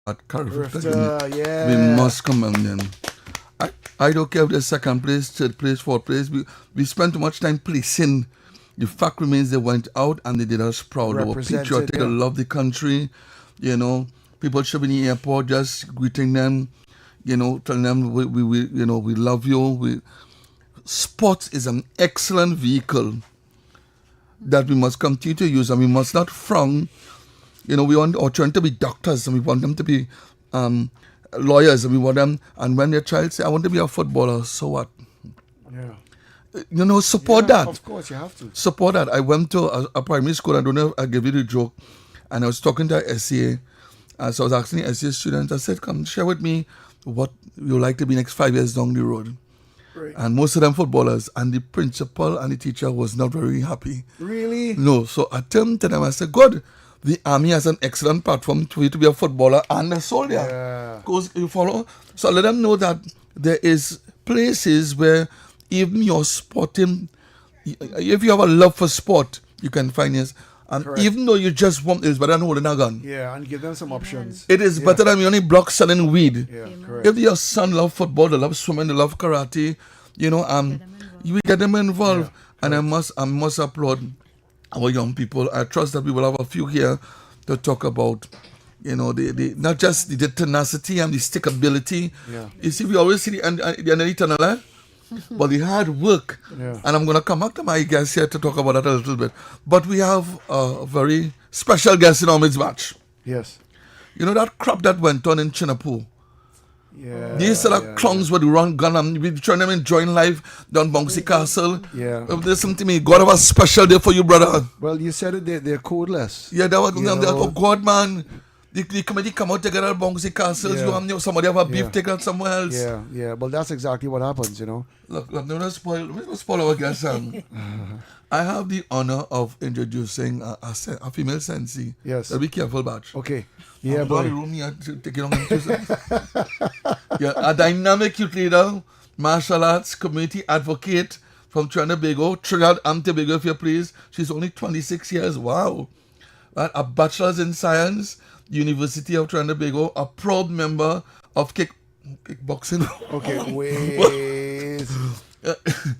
Speaker 4: At Carifta,
Speaker 7: yeah.
Speaker 4: we must commend them. I don't care if they're second place, third place, fourth place. We spent too much time placing. The fact remains they went out and they did us proud. They were patriotic, they loved the country. You know, people should be in the airport just greeting them, you know, telling them we love you. Sports is an excellent vehicle that we must continue to use, and we must not frown. You know, we want our children to be doctors, and we want them to be lawyers, and we want them. And when their child say, "I want to be a footballer," so what?
Speaker 7: Yeah.
Speaker 4: You know, support that.
Speaker 7: Of course, you have to
Speaker 4: support that. I went to a primary school. I don't know if I gave you the joke, and I was talking to a SCA. So I was asking the SCA students. I said, "Come share with me what you like to be next 5 years down the road."
Speaker 7: Right.
Speaker 4: And most of them footballers, and the principal and the teacher was not very happy.
Speaker 7: Really?
Speaker 4: No. So I turned to them. I said, "Good. The army has an excellent platform for you to be a footballer and a soldier."
Speaker 7: Yeah.
Speaker 4: Because you follow. So let them know that there is places where even your sporting, if you have a love for sport, you can find this. And
Speaker 7: Correct.
Speaker 4: even though you just want, it's better than holding a gun.
Speaker 7: Yeah, and give them some options.
Speaker 4: It is better than you only block selling weed.
Speaker 7: Yeah, correct.
Speaker 4: If your son love football, they love swimming, they love karate, you know, you get them involved.
Speaker 7: Yeah,
Speaker 4: and I must applaud our young people. I trust that we will have a few here to talk about, you know, the not just the tenacity and the stickability.
Speaker 7: Yeah.
Speaker 4: You see, we always see the end of the tunnel, but the hard work.
Speaker 7: Yeah.
Speaker 4: And I'm going to come back to my guest here to talk about that a little bit. But we have a very special guest in our midst match.
Speaker 7: Yes.
Speaker 4: You know that crap that went on in Chinapoo?
Speaker 7: Yeah.
Speaker 4: These are the clowns with the run gun and we trying them enjoying life down Bouncy Castle.
Speaker 7: Yeah.
Speaker 4: Listen to me, God have a special day for you, brother.
Speaker 7: Well, you said it, they're codeless.
Speaker 4: Yeah, that was
Speaker 7: You know.
Speaker 4: oh God, man. The committee come out together at Bouncy Castles.
Speaker 7: Yeah.
Speaker 4: You have somebody have a beef
Speaker 7: Yeah.
Speaker 4: take out somewhere else.
Speaker 7: Yeah. Well, that's exactly what happens, you know.
Speaker 4: Look, let me not spoil our guest. I have the honor of introducing a female sensei.
Speaker 7: Yes.
Speaker 4: So be careful, Batch.
Speaker 7: Okay. Yeah,
Speaker 4: I'm
Speaker 7: boy.
Speaker 4: sorry, room here to take it on. Yeah, a dynamic youth leader, martial arts community advocate from Trinidad and Tobago, if you please. She's only 26 years. Wow. A bachelor's in science, University of Trinidad and Tobago, a proud member of kickboxing.
Speaker 7: Okay, wait.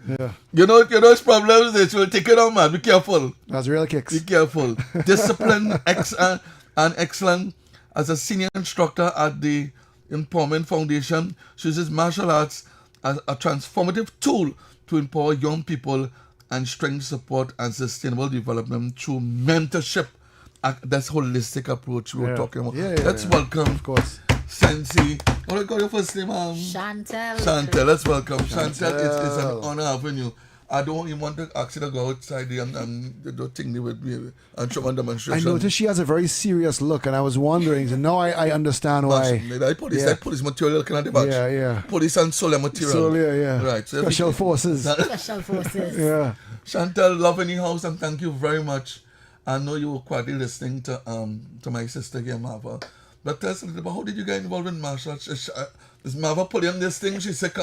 Speaker 7: Yeah.
Speaker 4: You know his problems. They will take it on, man. Be careful.
Speaker 7: That's real kicks.
Speaker 4: Be careful. Discipline and excellent. As a senior instructor at the Empowerment Foundation, she uses martial arts as a transformative tool to empower young people and strengthen support and sustainable development through mentorship. That's holistic approach we were talking about. Let's welcome,
Speaker 7: of course,
Speaker 4: Sensei. What do you call your first name? Chantel. Let's welcome Chantel. It's an honor having you. I don't even want to ask you to go outside and do thing with me and show one demonstration.
Speaker 7: I noticed she has a very serious look, and I was wondering. So now I understand why.
Speaker 4: Police material can have the batch.
Speaker 7: Yeah.
Speaker 4: Police and solar material.
Speaker 7: Yeah.
Speaker 4: Right. So
Speaker 7: Special forces. Yeah.
Speaker 4: Chantel, love in the house, and thank you very much. I know you were quietly listening to my sister here, Marva. But tell us a little about how did you get involved in martial arts? Is Marva pulling this thing? She said,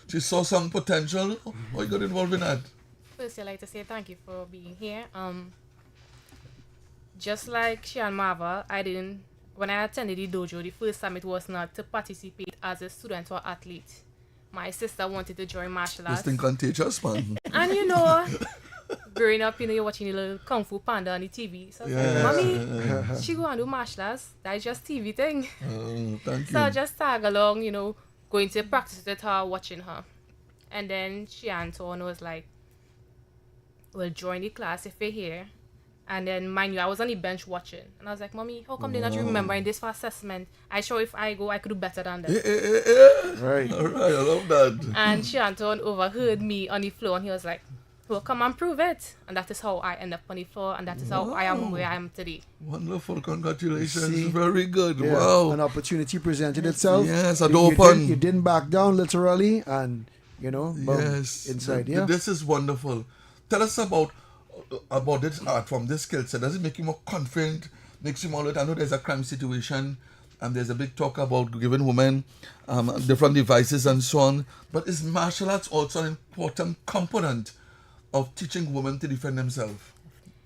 Speaker 4: she saw some potential. How you got involved in that?
Speaker 11: First, I'd like to say thank you for being here. Just like Shihan Marva, when I attended the dojo, the first time it was not to participate as a student or athlete. My sister wanted to join martial arts.
Speaker 4: This thing contagious, man.
Speaker 11: And you know, growing up, you're watching the little Kung Fu Panda on the TV. So I was like, Mommy, she go and do martial arts. That's just TV thing.
Speaker 4: Thank you.
Speaker 11: So I just tag along, going to practice with her, watching her. And then she answered was like, well, join the class if you're here. And then, mind you, I was on the bench watching. And I was like, Mommy, how come they not remembering this for assessment? I sure if I go, I could do better than this.
Speaker 7: Right.
Speaker 4: All right, I love that.
Speaker 11: And Shihan overheard me on the floor, and he was like, well, come and prove it. And that is how I end up on the floor, and that is how I am where I am today.
Speaker 4: Wonderful. Congratulations. Very good.
Speaker 7: Yeah.
Speaker 4: Wow.
Speaker 7: An opportunity presented itself.
Speaker 4: Yes, a door open.
Speaker 7: You didn't back down, literally, and, boom,
Speaker 4: yes.
Speaker 7: inside.
Speaker 4: This is wonderful. Tell us about this art form, this skill set. Does it make you more confident? Makes you more alert? I know there's a crime situation, and there's a big talk about giving women different devices and so on. But is martial arts also an important component of teaching women to defend themselves?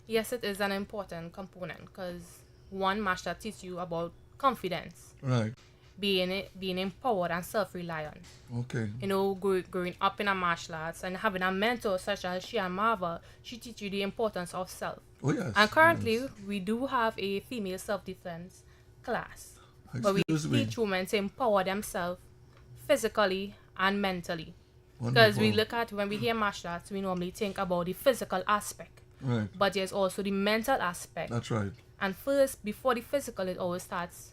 Speaker 11: Yes, it is an important component because one, martial arts teaches you about confidence,
Speaker 4: Right.
Speaker 11: being empowered and self-reliant.
Speaker 4: Okay.
Speaker 11: You know, growing up in a martial arts and having a mentor such as Shihan Marva, she teaches you the importance of self.
Speaker 4: Oh, yes.
Speaker 11: And currently, we do have a female self-defense class where we teach women to empower themselves physically and mentally. Because we look at, when we hear martial arts, we normally think about the physical aspect.
Speaker 4: Right.
Speaker 11: But there's also the mental aspect.
Speaker 4: That's right.
Speaker 11: And first, before the physical, it always starts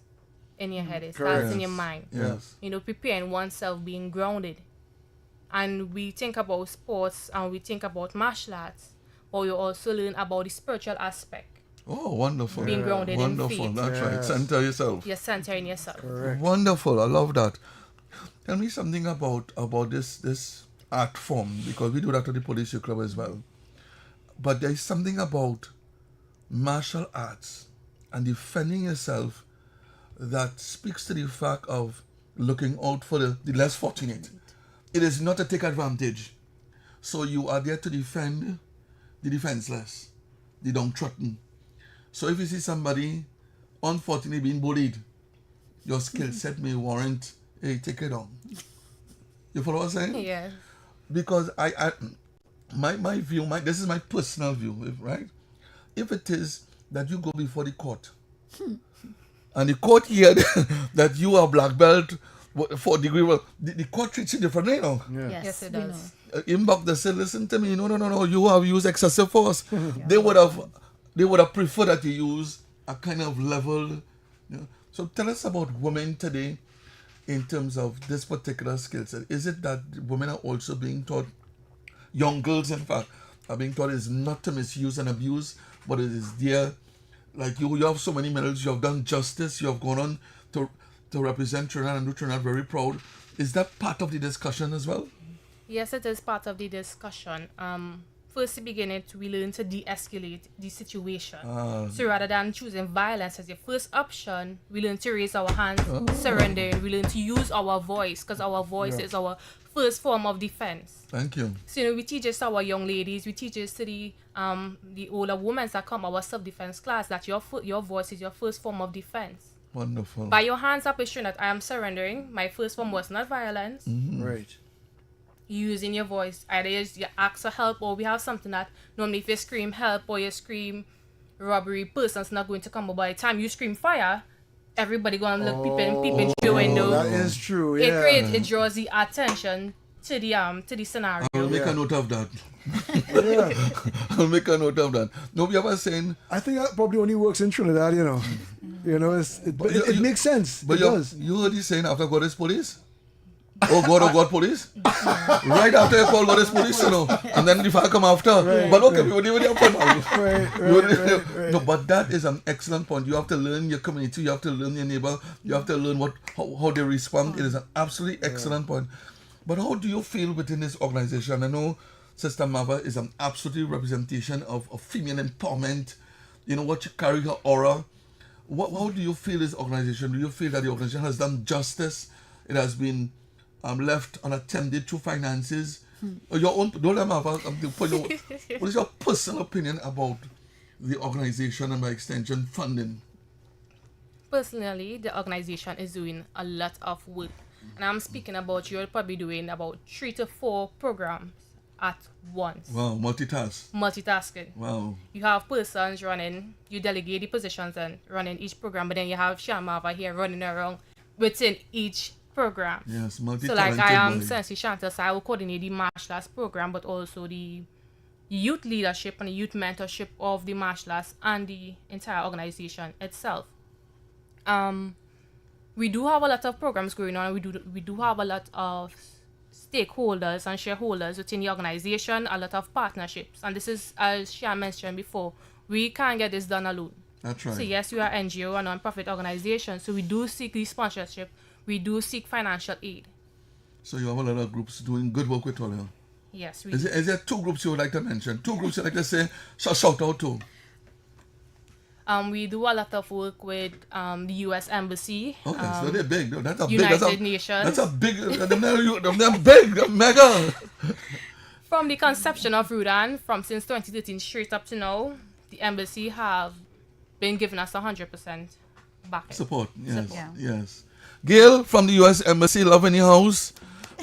Speaker 11: in your head. It starts in your mind.
Speaker 4: Yes.
Speaker 11: You know, preparing oneself, being grounded. And we think about sports and we think about martial arts, but we also learn about the spiritual aspect.
Speaker 4: Oh, wonderful.
Speaker 11: Being grounded in faith.
Speaker 4: Wonderful. That's right. Center yourself.
Speaker 11: You're centering yourself.
Speaker 7: Correct.
Speaker 4: Wonderful. I love that. Tell me something about this art form, because we do that to the police club as well. But there is something about martial arts and defending yourself that speaks to the fact of looking out for the less fortunate. It is not to take advantage. So you are there to defend the defenseless, the downtrodden. So if you see somebody unfortunately being bullied, your skill set may warrant, hey, take it on. You follow what I'm saying?
Speaker 11: Yeah.
Speaker 4: Because my view, this is my personal view, right? If it is that you go before the court, and the court hear that you are black belt, 4th degree, well, the court treats you differently, you know.
Speaker 7: Yeah.
Speaker 11: Yes, it does.
Speaker 4: Imbok, they say, listen to me, no, you have used excessive force. They would have preferred that you use a kind of level. You know. So tell us about women today in terms of this particular skill set. Is it that women are also being taught, young girls in fact, are being taught is not to misuse and abuse, but it is there, like you have so many medals, you have done justice, you have gone on to represent Trinidad and do Trinidad very proud. Is that part of the discussion as well?
Speaker 11: Yes, it is part of the discussion. First, to begin it, we learn to de-escalate the situation. So rather than choosing violence as your first option, we learn to raise our hands, surrender, we learn to use our voice, because our voice is our first form of defense.
Speaker 4: Thank you.
Speaker 11: So, you know, we teach this to our young ladies, we teach this to the older women that come our self-defense class, that your voice is your first form of defense.
Speaker 4: Wonderful.
Speaker 11: By your hands up is showing that I am surrendering. My first form was not violence.
Speaker 4: Mm-hmm.
Speaker 7: Right.
Speaker 11: Using your voice, either you ask for help, or we have something that normally if you scream help or you scream robbery, person's not going to come, but by the time you scream fire, everybody gonna look peeping through the window.
Speaker 7: That is true. Yeah.
Speaker 11: It draws the attention to the scenario.
Speaker 4: I'll make a note of that. I'll make a note of that. No, we ever saying.
Speaker 7: I think that probably only works in Trinidad, you know. You know, it makes sense.
Speaker 4: But
Speaker 7: it does.
Speaker 4: You heard he saying after God is police? Oh God police? Right after you call God is police, you know. And then the fire come after.
Speaker 7: Right,
Speaker 4: but okay,
Speaker 7: right.
Speaker 4: we would even have fun.
Speaker 7: Right.
Speaker 4: No, but that is an excellent point. You have to learn your community, you have to learn your neighbor, you have to learn how they respond. It is an absolutely excellent point. But how do you feel within this organization? I know Sister Marva is an absolute representation of female empowerment. You know what you carry, her aura. How do you feel this organization? Do you feel that the organization has done justice? It has been left unattended through finances? Your own, don't let me have what is your personal opinion about the organization and by extension funding?
Speaker 11: Personally, the organization is doing a lot of work. And I'm speaking about you're probably doing about 3 to 4 programs at once.
Speaker 4: Wow,
Speaker 11: Multitasking.
Speaker 4: Wow.
Speaker 11: You have persons running, you delegate the positions and running each program, but then you have Shihan Marva here running around within each program.
Speaker 4: Yes,
Speaker 11: so like I am Sensei Chantal, so I will coordinate the martial arts program, but also the youth leadership and the youth mentorship of the martial arts and the entire organization itself. We do have a lot of programs going on. We do have a lot of stakeholders and shareholders within the organization, a lot of partnerships. And this is, as Shihan mentioned before, we can't get this done alone.
Speaker 4: That's right.
Speaker 11: So yes, we are NGO, a non-profit organization, so we do seek the sponsorship, we do seek financial aid.
Speaker 4: So you have a lot of groups doing good work with all of you.
Speaker 11: Yes.
Speaker 4: Is there 2 groups you would like to mention? 2 groups you would like to say, shout out to?
Speaker 11: We do a lot of work with the U.S. Embassy.
Speaker 4: Okay, so they're big. That's a
Speaker 11: United Nations.
Speaker 4: That's a big, they're big, they're mega.
Speaker 11: From the conception of Ryu Dan, since 2013 straight up to now, the embassy have been giving us 100% backing.
Speaker 4: Support, yes,
Speaker 11: Support.
Speaker 4: yes. Gail from the U.S. Embassy, love in the house.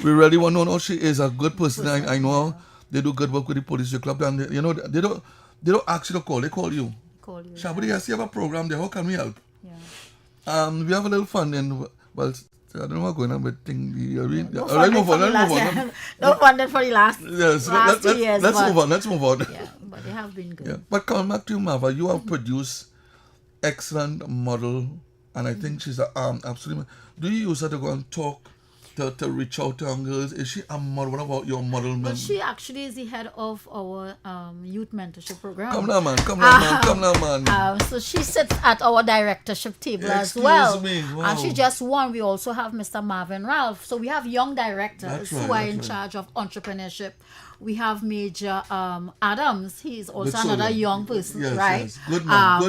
Speaker 4: We really want to know she is a good person. I know they do good work with the police club, and they don't ask you to call. They call you. Sharbodie, I see you have a program there. How can we help?
Speaker 8: Yeah.
Speaker 4: We have a little fun, and well, I don't know what's going on with thing.
Speaker 8: No
Speaker 4: Let's move on.
Speaker 8: No funding for the last,
Speaker 4: Yes,
Speaker 8: last 2 years.
Speaker 4: Let's move on. Let's move on.
Speaker 8: Yeah, but they have been good.
Speaker 4: Yeah. But coming back to you, Marva, you have produced excellent model, and I think she's absolutely. Do you use her to go and talk to reach out to young girls? Is she a model? What about your modelment?
Speaker 8: But she actually is the head of our youth mentorship program.
Speaker 4: Come now, man.
Speaker 8: So she sits at our directorship table as well. And she just won. We also have Mr. Marvin Ralph. So we have young directors who are in charge of entrepreneurship. We have Major Adams. He's also another young person, right?
Speaker 4: Yes. Good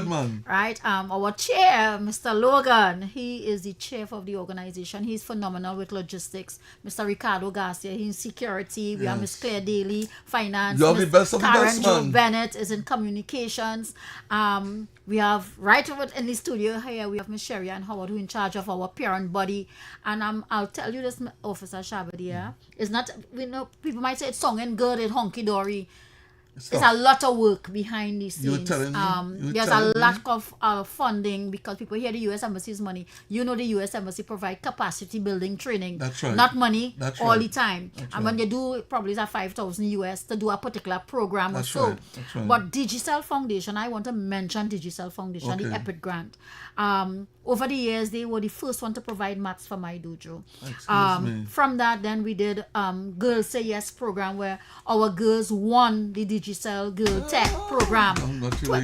Speaker 4: man.
Speaker 8: Right. Our chair, Mr. Logan, he is the chief of the organization. He's phenomenal with logistics. Mr. Ricardo Garcia, he's in security. We have Miss Claire Daly, finance.
Speaker 4: You have the best of the best,
Speaker 8: Karen
Speaker 4: man.
Speaker 8: Jo Bennett is in communications. We have right over in the studio here, we have Miss Sherry and Howard, who are in charge of our parent body. And I'll tell you this, Officer Sharbodie, it's not, people might say it's song and good, it's honky-dory. There's a lot of work behind these scenes. There's a lack of funding because people hear the U.S. Embassy's money. You know the U.S. Embassy provide capacity building training.
Speaker 4: That's right.
Speaker 8: Not money all the time.
Speaker 4: That's
Speaker 8: and when they do, it probably is at $5,000 US to do a particular program
Speaker 4: That's
Speaker 8: or so.
Speaker 4: right. That's right.
Speaker 8: But Digicel Foundation, I want to mention Digicel Foundation, the EPIC grant. Over the years, they were the first one to provide mats for my dojo. From that, then we did Girls Say Yes program where our girls won the Digicel Girl Tech program.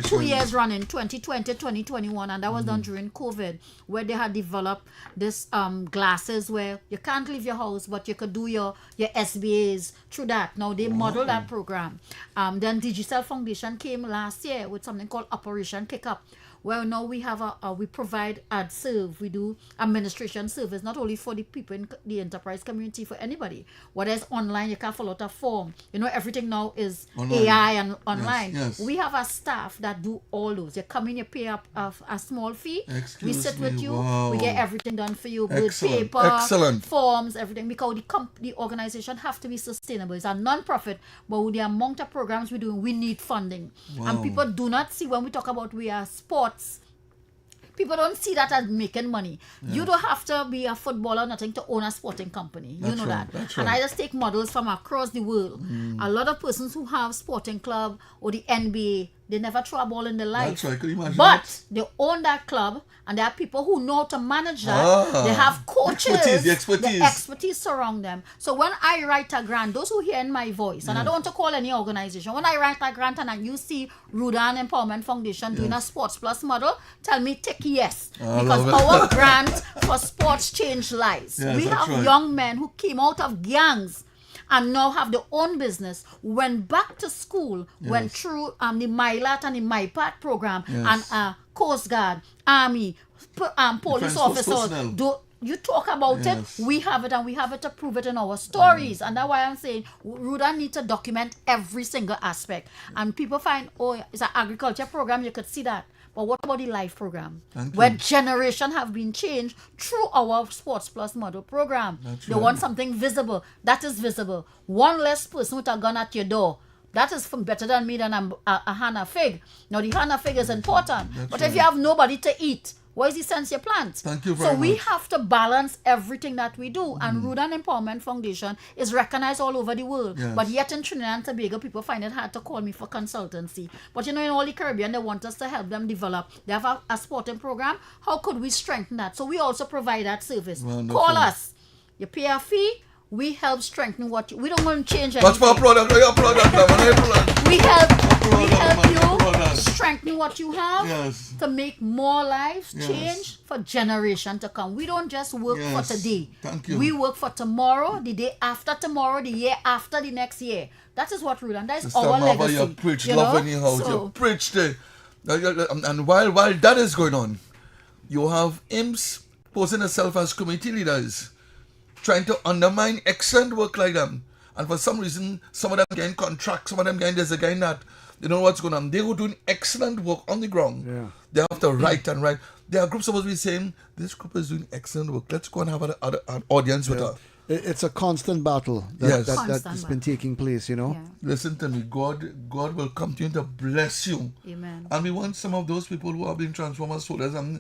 Speaker 8: 2 years running, 2020, 2021, and that was done during COVID, where they had developed this glasses where you can't leave your house, but you could do your SBAs through that. Now they modeled that program. Then Digicel Foundation came last year with something called Operation Kick Up. Well, now we have we provide ad serve. We do administration service, not only for the people in the enterprise community, for anybody. Whether it's online, you can fill out a form. Everything now is online. AI and online.
Speaker 4: Yes.
Speaker 8: We have a staff that do all those. You come in, you pay a small fee. We sit with you.
Speaker 4: Wow.
Speaker 8: We get everything done for you.
Speaker 4: Excellent.
Speaker 8: With paper,
Speaker 4: Excellent.
Speaker 8: forms, everything. Because the organization have to be sustainable. It's a non-profit, but with the amount of programs we do, we need funding.
Speaker 4: Wow.
Speaker 8: And people do not see when we talk about we are sports. People don't see that as making money. Yeah. You don't have to be a footballer or nothing to own a sporting company.
Speaker 4: That's
Speaker 8: you know
Speaker 4: right.
Speaker 8: that.
Speaker 4: That's
Speaker 8: and
Speaker 4: right.
Speaker 8: I just take models from across the world. A lot of persons who have sporting club or the NBA, they never throw a ball in their life.
Speaker 4: That's right. Can you imagine
Speaker 8: but
Speaker 4: that?
Speaker 8: they own that club, and there are people who know how to manage that. They have coaches.
Speaker 4: The expertise.
Speaker 8: The expertise surround them. So when I write a grant, those who hear in my voice, and I don't want to call any organization, when I write a grant and you see Ryu Dan Empowerment Foundation doing a Sports Plus model, tell me tick yes. Because our grant for sports change lives.
Speaker 4: Yes,
Speaker 8: we have young men who came out of gangs and now have their own business, went back to school, went through the MyLat and the MyPat program, and Coast Guard, Army, police officers. You talk about it, we have it, and we have it to prove it in our stories. And that's why I'm saying Ryu Dan needs to document every single aspect. And people find, it's an agriculture program, you could see that. But what about the life program? Where generations have been changed through our Sports Plus model program. They want something visible. That is visible. One less person with a gun at your door. That is better than me than a Hannah Fig. Now, the Hannah Fig is important. But if you have nobody to eat, what is the sense you plant?
Speaker 4: Thank you very much.
Speaker 8: So we have to balance everything that we do. And Ryu Dan Empowerment Foundation is recognized all over the world.
Speaker 4: Yes.
Speaker 8: But yet in Trinidad and Tobago, people find it hard to call me for consultancy. But in all the Caribbean, they want us to help them develop. They have a sporting program. How could we strengthen that? So we also provide that service.
Speaker 4: Wonderful.
Speaker 8: Call us. You pay a fee. We help strengthen what we don't want to change anything.
Speaker 4: That's for product.
Speaker 8: We help you strengthen what you have to make more lives change for generation to come. We don't just work for today.
Speaker 4: Thank you.
Speaker 8: We work for tomorrow, the day after tomorrow, the year after the next year. That is what Ryu Dan. That is our legacy.
Speaker 4: You preach love in your house. You preach the, and while that is going on, you have imps posing themselves as committee leaders, trying to undermine excellent work like them. And for some reason, some of them getting contracts, some of them getting this, again that. They don't know what's going on. They were doing excellent work on the ground.
Speaker 7: Yeah.
Speaker 4: They have to write and write. There are groups supposed to be saying, this group is doing excellent work. Let's go and have an audience with her.
Speaker 7: It's a constant battle that's been taking place, you know.
Speaker 8: Yeah.
Speaker 4: Listen to me. God will continue to bless you.
Speaker 8: Amen.
Speaker 4: And we want some of those people who have been transformed as soldiers and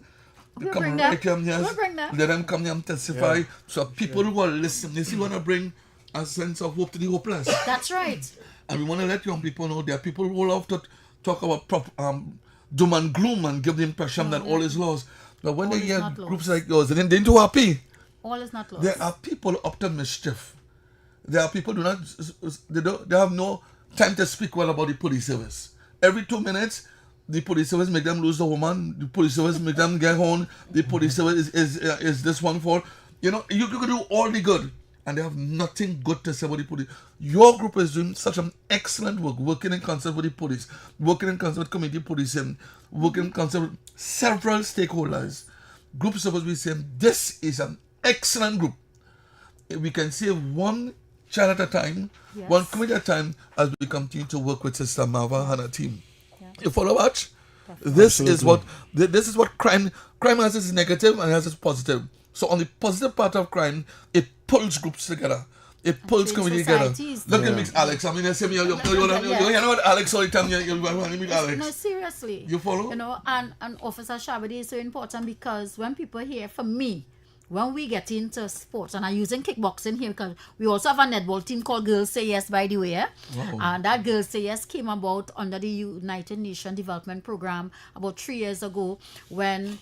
Speaker 8: We'll
Speaker 4: come
Speaker 8: bring
Speaker 4: right
Speaker 8: them.
Speaker 4: here, yes.
Speaker 8: We'll bring them.
Speaker 4: Let them come here and testify.
Speaker 7: Yeah.
Speaker 4: So people who are listening, they see want to bring a sense of hope to the hopeless.
Speaker 8: That's right.
Speaker 4: And we want to let young people know there are people who love to talk about doom and gloom and give the impression that all is lost. But when
Speaker 8: All
Speaker 4: they
Speaker 8: is
Speaker 4: hear
Speaker 8: not
Speaker 4: groups
Speaker 8: lost.
Speaker 4: like yours, they're too happy.
Speaker 8: All is not lost.
Speaker 4: There are people up to mischief. There are people they have no time to speak well about the police service. Every 2 minutes, the police service make them lose the woman. The police service make them get home. The police service is this one for. You know, you can do all the good, and they have nothing good to say about the police. Your group is doing such an excellent work, working in concert with the police, working in concert with community policing, working in concert with several stakeholders. Groups supposed to be saying, this is an excellent group. We can save one child at a time,
Speaker 8: Yes.
Speaker 4: one community at a time, as we continue to work with Sister Marva and her team. You follow what? This is what crime has its negative and has its positive. So on the positive part of crime, it pulls groups together. It pulls community together. Look at me, Alex. I mean, I say me, you know what Alex all the time. You want to meet Alex.
Speaker 8: No, seriously.
Speaker 4: You follow?
Speaker 8: You know, and Officer Sharbodie is so important because when people hear from me, when we get into sports, and I'm using kickboxing here because we also have a netball team called Girls Say Yes, by the way.
Speaker 4: Wow.
Speaker 8: And that Girls Say Yes came about under the United Nations Development Program about 3 years ago when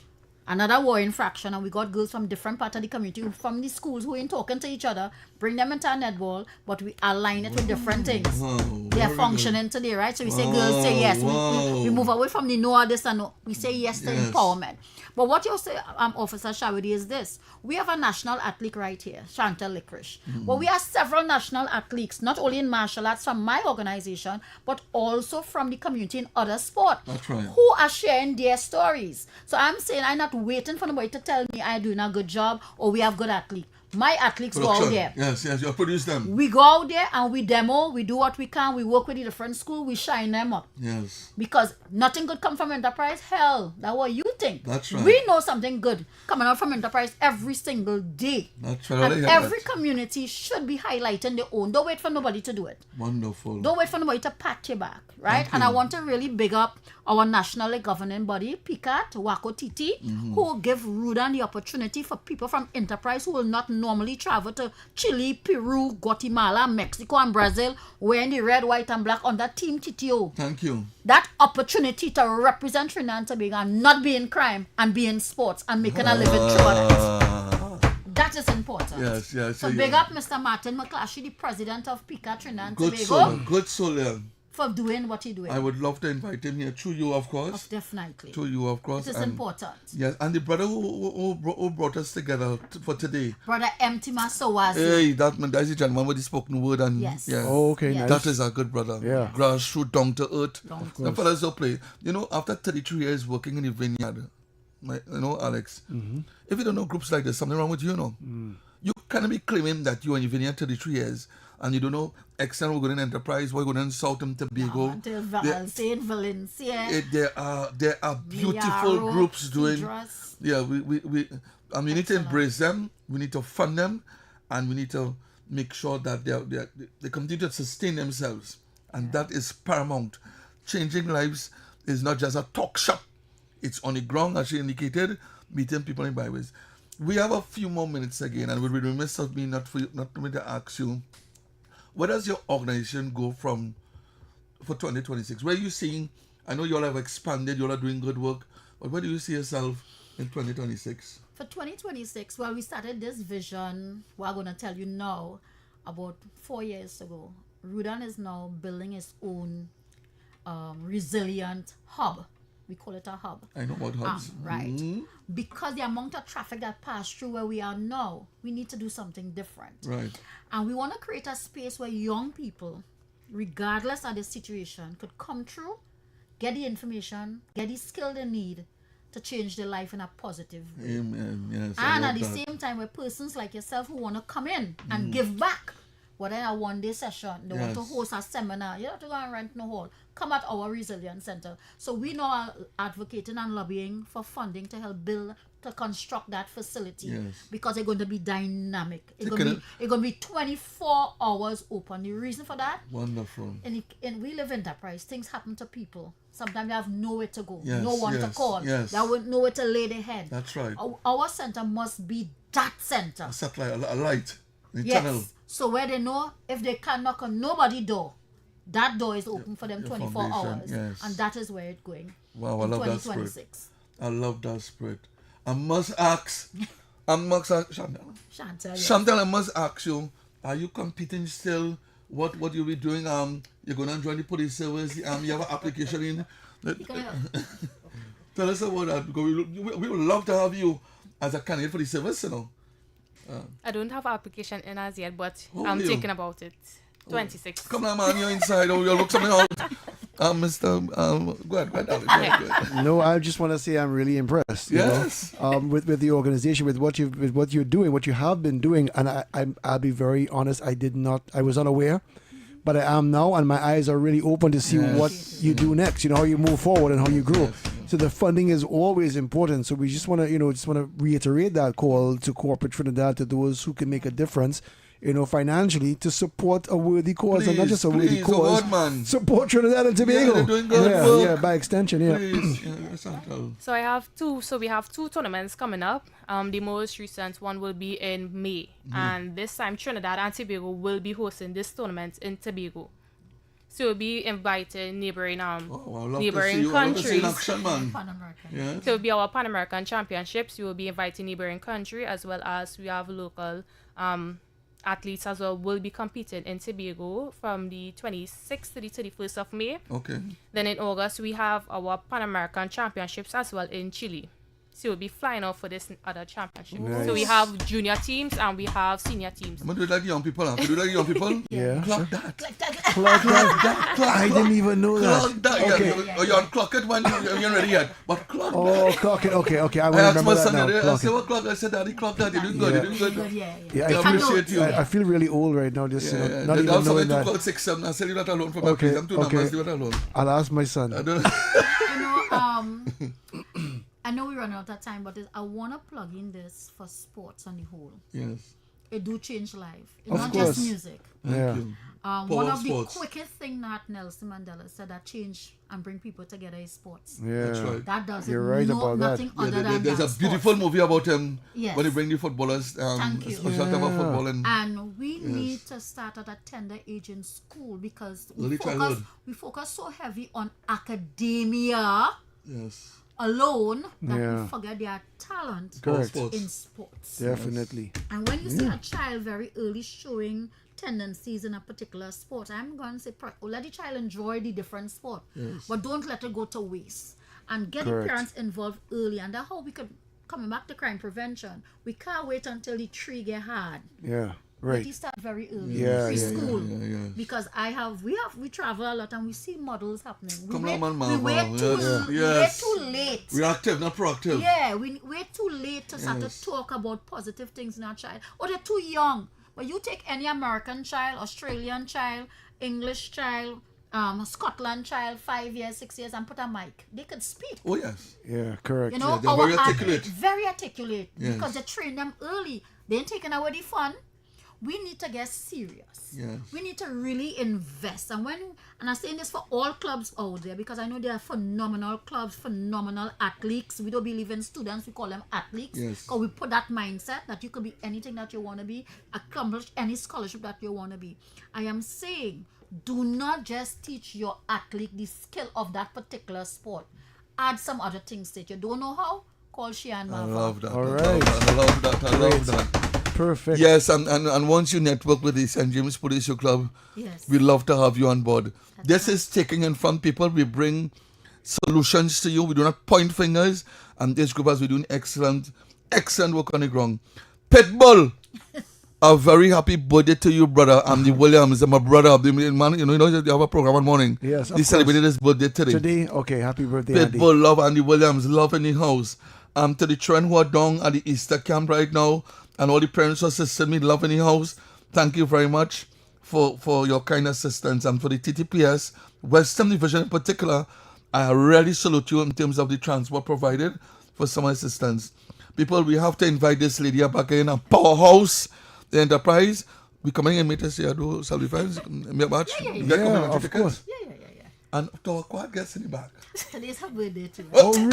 Speaker 8: another war infraction, and we got girls from different parts of the community, from the schools who ain't talking to each other, bring them into our netball, but we align it with different things. They're functioning today, right? So we say girls say yes. We move away from the no or this and no. We say yes to empowerment. But what you say, Officer Sharbodie, is this. We have a national athlete right here, Chantal Licorice. But we have several national athletes, not only in martial arts from my organization, but also from the community in other sports.
Speaker 4: That's right.
Speaker 8: Who are sharing their stories. So I'm saying I'm not waiting for nobody to tell me I'm doing a good job or we have good athletes. My athletes go out there.
Speaker 4: Yes, you produce them.
Speaker 8: We go out there and we demo, we do what we can, we work with the different schools, we shine them up.
Speaker 4: Yes.
Speaker 8: Because nothing good come from enterprise. Hell, that's what you think.
Speaker 4: That's right.
Speaker 8: We know something good coming out from enterprise every single day.
Speaker 4: That's right.
Speaker 8: And every community should be highlighting their own. Don't wait for nobody to do it.
Speaker 4: Wonderful.
Speaker 8: Don't wait for nobody to pat your back, right?
Speaker 4: Thank
Speaker 8: And
Speaker 4: you.
Speaker 8: I want to really big up our national governing body, PICAT, Wako Titi, who give Ryu Dan the opportunity for people from enterprise who will not normally travel to Chile, Peru, Guatemala, Mexico, and Brazil, wearing the red, white, and black under Team TTO.
Speaker 4: Thank you.
Speaker 8: That opportunity to represent Trinidad and Tobago and not be in crime and be in sports and making a living through it. That is important.
Speaker 4: Yes.
Speaker 8: So big up Mr. Martin McClashy, the president of PICAT Trinidad and
Speaker 4: Good
Speaker 8: Tobago,
Speaker 4: soul. Good soul, yeah.
Speaker 8: for doing what he's doing.
Speaker 4: I would love to invite him here through you, of course.
Speaker 8: Definitely.
Speaker 4: Through you, of course.
Speaker 8: It is
Speaker 4: and
Speaker 8: important.
Speaker 4: Yes, and the brother who brought us together for today.
Speaker 8: Brother Empty Masowazi.
Speaker 4: Hey, that's the gentleman with the spoken word. And
Speaker 8: Yes.
Speaker 4: Yeah.
Speaker 7: Oh, okay,
Speaker 8: Yes.
Speaker 7: nice.
Speaker 4: That is a good brother.
Speaker 7: Yeah.
Speaker 4: Grassroots, down to earth.
Speaker 8: Down to
Speaker 4: The fellas don't play. You know, after 33 years working in the vineyard, Alex, if you don't know groups like this, something wrong with you, You can't be claiming that you're in the vineyard 33 years and you don't know external we're going in enterprise, we're going in South and Tobago.
Speaker 8: Until St. Valencia.
Speaker 4: There are beautiful
Speaker 8: Viaro,
Speaker 4: groups doing.
Speaker 8: Cedras.
Speaker 4: Yeah, we need to embrace them. We need to fund them, and we need to make sure that they continue to sustain themselves, and that is paramount. Changing lives is not just a talk shop; it's on the ground, as she indicated, meeting people in byways. We have a few more minutes again, and we'll be remiss of me not for me to ask you, where does your organization go for 2026? Where are you seeing? I know you all have expanded, you all are doing good work, but where do you see yourself in 2026?
Speaker 8: For 2026, well, we started this vision, I'm going to tell you now, about 4 years ago. Ryu Dan is now building his own resilient hub. We call it a hub.
Speaker 4: I know about hubs.
Speaker 8: Right. Because the amount of traffic that passed through where we are now, we need to do something different.
Speaker 4: Right.
Speaker 8: And we want to create a space where young people, regardless of the situation, could come through, get the information, get the skill they need to change their life in a positive way.
Speaker 4: Amen. Yes.
Speaker 8: And at the same time, where persons like yourself who want to come in and give back, whether a one-day session, they want to
Speaker 4: Yes.
Speaker 8: host a seminar, you don't have to go and rent no hall. Come at our resilience center. So we now are advocating and lobbying for funding to help build, to construct that facility.
Speaker 4: Yes.
Speaker 8: Because it's going to be dynamic. It's
Speaker 4: So
Speaker 8: going to be 24 hours open. The reason for that,
Speaker 4: Wonderful.
Speaker 8: and we live in enterprise, things happen to people. Sometimes they have nowhere to go,
Speaker 4: Yes,
Speaker 8: no one to
Speaker 4: yes,
Speaker 8: call.
Speaker 4: yes.
Speaker 8: They wouldn't know where to lay their head.
Speaker 4: That's right.
Speaker 8: Our center must be that center.
Speaker 4: A satellite, a light, a
Speaker 8: Yes.
Speaker 4: channel.
Speaker 8: So where they know if they can knock on nobody's door, that door is open for them
Speaker 4: Your
Speaker 8: 24
Speaker 4: foundation,
Speaker 8: hours.
Speaker 4: yes.
Speaker 8: And that is where it's going.
Speaker 4: Wow, I
Speaker 8: in
Speaker 4: love that spirit.
Speaker 8: 2026.
Speaker 4: I love that spirit. I must ask, Chantal.
Speaker 8: Chantal, yes.
Speaker 4: Chantal, I must ask you, are you competing still? What you'll be doing? You're gonna join the police service. You have an application in. Tell us about that, because we would love to have you as a candidate for the service, you know.
Speaker 11: I don't have an application in as yet, but
Speaker 4: Oh,
Speaker 11: I'm
Speaker 4: you?
Speaker 11: thinking about it. 26.
Speaker 4: Come on, man, you're inside. Oh, you'll look something out. Mr. Go ahead, darling. Go ahead.
Speaker 7: No, I just want to say I'm really impressed. you know,
Speaker 4: Yes.
Speaker 7: with the organization, with what you're doing, what you have been doing, and I'll be very honest. I was unaware, but I am now, and my eyes are really open to see
Speaker 4: Yes.
Speaker 7: what you do next. You know, how you move forward and how you grow. So the funding is always important. So we just want to reiterate that call to corporate Trinidad, to those who can make a difference, financially, to support a worthy cause, and not just a worthy
Speaker 4: Please,
Speaker 7: cause.
Speaker 4: oh God, man.
Speaker 7: Support Trinidad and Tobago.
Speaker 4: they're doing good work.
Speaker 7: By extension, yeah.
Speaker 4: Please, Chantal.
Speaker 11: So I have two. So we have two tournaments coming up. The most recent one will be in May, and this time Trinidad and Tobago will be hosting this tournament in Tobago. So we'll be inviting neighboring
Speaker 4: Oh, I'd love
Speaker 11: neighboring
Speaker 4: to see you. I'd love to see you in
Speaker 11: countries.
Speaker 4: action, man.
Speaker 8: Pan American.
Speaker 4: Yes.
Speaker 11: So it'll be our Pan American Championships. We will be inviting neighboring country, as well as we have local athletes as well will be competing in Tobago from the 26th to the 31st of May.
Speaker 4: Okay.
Speaker 11: Then in August we have our Pan American Championships as well in Chile. So we'll be flying off for this other championship.
Speaker 7: Nice.
Speaker 11: So we have junior teams and we have senior teams.
Speaker 4: I'm gonna do it like young people. Do it like young people.
Speaker 7: Yeah.
Speaker 4: Clock that.
Speaker 7: Clock that. I didn't even know
Speaker 4: Clock
Speaker 7: that.
Speaker 4: that.
Speaker 7: Okay.
Speaker 4: Yeah, you unclock it when you're ready yet. But clock that.
Speaker 7: Oh, clock it. Okay. I will
Speaker 4: I asked
Speaker 7: remember
Speaker 4: my
Speaker 7: that
Speaker 4: son
Speaker 7: now.
Speaker 4: the other day, I
Speaker 7: Clock
Speaker 4: said,
Speaker 7: it.
Speaker 4: what clock? I said, Daddy, clock that. You're doing good.
Speaker 7: Yeah.
Speaker 4: You're doing good.
Speaker 7: Yeah,
Speaker 4: I appreciate you.
Speaker 7: I feel really old right now. Just
Speaker 4: Yeah,
Speaker 7: not
Speaker 4: that
Speaker 7: even
Speaker 4: was
Speaker 7: knowing
Speaker 4: something
Speaker 7: that.
Speaker 4: to 6, 7. I said, leave that alone for my
Speaker 7: Okay,
Speaker 4: please. I'm too
Speaker 7: okay.
Speaker 4: numbers. Leave that alone.
Speaker 7: I'll ask my son.
Speaker 4: I don't
Speaker 8: I know we run out of time, but I want to plug in this for sports on the whole.
Speaker 4: Yes.
Speaker 8: It do change life. It's
Speaker 7: Of
Speaker 8: not
Speaker 7: course.
Speaker 8: just music.
Speaker 4: Thank
Speaker 7: Yeah.
Speaker 4: you.
Speaker 8: One
Speaker 4: Power
Speaker 8: of the
Speaker 4: sports.
Speaker 8: quickest thing that Nelson Mandela said that change and bring people together is sports.
Speaker 7: Yeah.
Speaker 4: That's right.
Speaker 8: That does it.
Speaker 7: You're right about that.
Speaker 8: Nothing
Speaker 4: Yeah,
Speaker 8: other than
Speaker 4: there's
Speaker 8: that.
Speaker 4: a beautiful
Speaker 8: sports.
Speaker 4: movie about him
Speaker 8: Yes.
Speaker 4: when they bring the footballers,
Speaker 8: Thank you.
Speaker 4: special type of football.
Speaker 8: And we need to start at a tender age in school because
Speaker 4: Early childhood.
Speaker 8: we focus so heavy on academia
Speaker 4: Yes.
Speaker 8: alone that
Speaker 7: Yeah.
Speaker 8: we forget their talent
Speaker 7: Correct.
Speaker 4: Sports.
Speaker 8: in sports.
Speaker 7: Definitely.
Speaker 8: And when you see a child very early showing tendencies in a particular sport, I'm going to say let the child enjoy the different sport, but don't let it go to waste. And get
Speaker 7: Correct.
Speaker 8: the parents involved early, and that's how we could, coming back to crime prevention, we can't wait until the tree get hard.
Speaker 7: Yeah.
Speaker 8: But
Speaker 7: Right.
Speaker 8: you start very early,
Speaker 7: Yeah,
Speaker 8: preschool.
Speaker 4: yeah.
Speaker 8: Because we travel a lot and we see models happening. We
Speaker 4: Come
Speaker 8: wait,
Speaker 4: on, man,
Speaker 8: we
Speaker 4: mama.
Speaker 8: wait too,
Speaker 4: Yes,
Speaker 8: we
Speaker 4: yes.
Speaker 8: wait too late.
Speaker 4: Reactive, not proactive.
Speaker 8: Yeah, we wait too late to start
Speaker 4: Yes.
Speaker 8: to talk about positive things in our child. Or they're too young. But you take any American child, Australian child, English child, Scotland child, 5 years, 6 years, and put a mic. They could speak.
Speaker 4: Oh, yes.
Speaker 7: Yeah. Correct.
Speaker 8: You know,
Speaker 4: they're
Speaker 8: our
Speaker 4: very articulate.
Speaker 8: very articulate.
Speaker 4: Yes.
Speaker 8: Because they train them early. They ain't taking away the fun. We need to get serious.
Speaker 4: Yes.
Speaker 8: We need to really invest. And I'm saying this for all clubs out there, because I know there are phenomenal clubs, phenomenal athletes. We don't believe in students, we call them athletes.
Speaker 4: Yes.
Speaker 8: Because we put that mindset that you could be anything that you want to be, accomplish any scholarship that you want to be. I am saying, do not just teach your athlete the skill of that particular sport. Add some other things that you don't know how. Call Shihan
Speaker 4: I
Speaker 8: Marva.
Speaker 4: love that.
Speaker 7: All
Speaker 4: I
Speaker 7: right.
Speaker 4: love that. I love that.
Speaker 7: Perfect.
Speaker 4: Yes, and once you network with the St. James Police Club,
Speaker 8: Yes.
Speaker 4: we love to have you on board. This is taking in from people. We bring solutions to you. We do not point fingers. And this group has been doing excellent work on the ground. Pitbull, a very happy birthday to you, brother. I'm the Williams. I'm a brother of the man. You know, they have a program one morning.
Speaker 7: Yes, of
Speaker 4: He celebrated his birthday today.
Speaker 7: Today, okay. Happy birthday, Andy.
Speaker 4: Pitbull, love Andy Williams, love in the house. To the children who are down at the Easter camp right now, and all the parents who assisted me, love in the house, thank you very much. for your kind assistance, and for the TTPS Western Division in particular. I really salute you in terms of the transport provided for some assistance. People, we have to invite this lady back in a powerhouse, the enterprise. We coming in to say, I do self-defense, me match.
Speaker 7: Yeah, of course.
Speaker 4: And to our quad guests in the back.
Speaker 8: Today's her birthday too.
Speaker 7: Oh, really?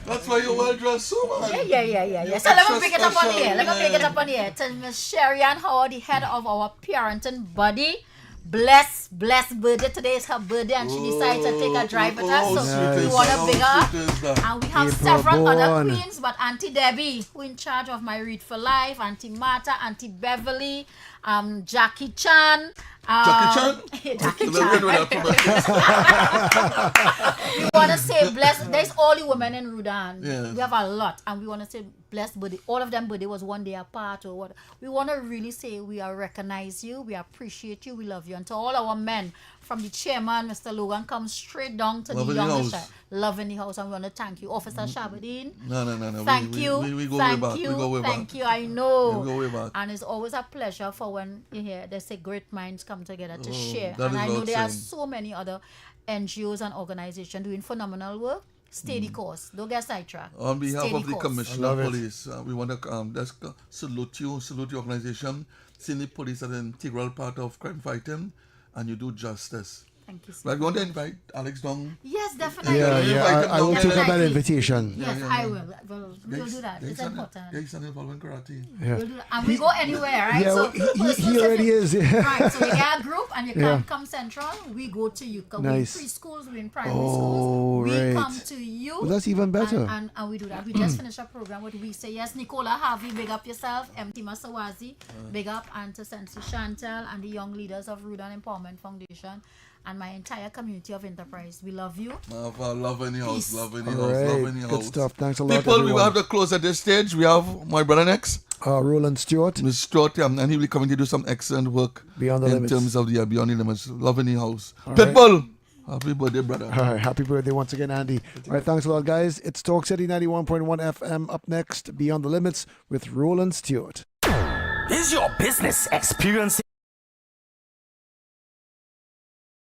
Speaker 4: That's why you're well dressed so much.
Speaker 8: Yeah. So let me pick it up on here. Let me pick it up on here. To Miss Sherry-Ann Howard, the head of our parenting body. Blessed birthday. Today is her birthday and she decided to take a drive with us. So we want to big her. And we have several other queens, but Auntie Debbie, who in charge of My Read for Life, Auntie Martha, Auntie Beverly, Jackie Chan. Jackie Chan. We want to say blessed. There's all the women in Rudan.
Speaker 4: Yes.
Speaker 8: We have a lot. And we want to say blessed birthday. All of them birthday was one day apart or what. We want to really say we recognize you. We appreciate you. We love you. And to all our men, from the chairman, Mr. Logan, comes straight down to the youngest child. Love in the house. And we want to thank you. Officer Sharbodie.
Speaker 4: No.
Speaker 8: Thank you.
Speaker 4: We go way back. We go way back.
Speaker 8: Thank you. I know.
Speaker 4: We go way back.
Speaker 8: And it's always a pleasure for when you hear they say great minds come together to share.
Speaker 4: That
Speaker 8: And
Speaker 4: is
Speaker 8: I know there are
Speaker 4: outside.
Speaker 8: so many other NGOs and organizations doing phenomenal work. Stay the course. Don't get sidetracked.
Speaker 4: On behalf
Speaker 8: Stay
Speaker 4: of the
Speaker 8: course.
Speaker 4: Commissioner of Police, we want to just salute your organization. Seeing the police as an integral part of crime fighting, and you do justice.
Speaker 8: Thank you so
Speaker 4: Right,
Speaker 8: much.
Speaker 4: we want to invite Alex down.
Speaker 8: Yes, definitely.
Speaker 7: I will take up that invitation.
Speaker 8: Yes, I will. We'll do that. It's important.
Speaker 4: Yeah, he's involved in karate.
Speaker 7: Yeah.
Speaker 8: We'll do that. And we go anywhere, right?
Speaker 7: Yeah,
Speaker 8: so
Speaker 7: he already is.
Speaker 8: Right, so we get a group and you can't come central, we go to you.
Speaker 7: Nice.
Speaker 8: We're in preschools, we're in primary schools. We
Speaker 7: right.
Speaker 8: come to you.
Speaker 7: Well, that's even better.
Speaker 8: And we do that. We just finished a program where we say, yes, Nicola Harvey, big up yourself. MT Masawazi, big up. And to Sensi Chantel and the young leaders of Ryu Dan Empowerment Foundation. And my entire community of enterprise. We love you.
Speaker 4: Love in the house,
Speaker 8: Peace.
Speaker 4: love in the
Speaker 7: All
Speaker 4: house,
Speaker 7: right.
Speaker 4: love in the
Speaker 7: Good
Speaker 4: house.
Speaker 7: stuff. Thanks a lot,
Speaker 4: People, we will
Speaker 7: everyone.
Speaker 4: have to close at this stage. We have my brother next,
Speaker 7: Roland Stewart.
Speaker 4: Mr. Stewart, and he will be coming to do some excellent work
Speaker 7: Beyond the
Speaker 4: in
Speaker 7: Limits.
Speaker 4: terms of the Beyond the Limits. Love in the house.
Speaker 7: All
Speaker 4: Pitbull, happy birthday, brother.
Speaker 7: All right, happy birthday once again, Andy. All right, thanks a lot, guys. It's Talk City 91.1 FM. Up next, Beyond the Limits with Roland Stewart.
Speaker 10: Is your business experiencing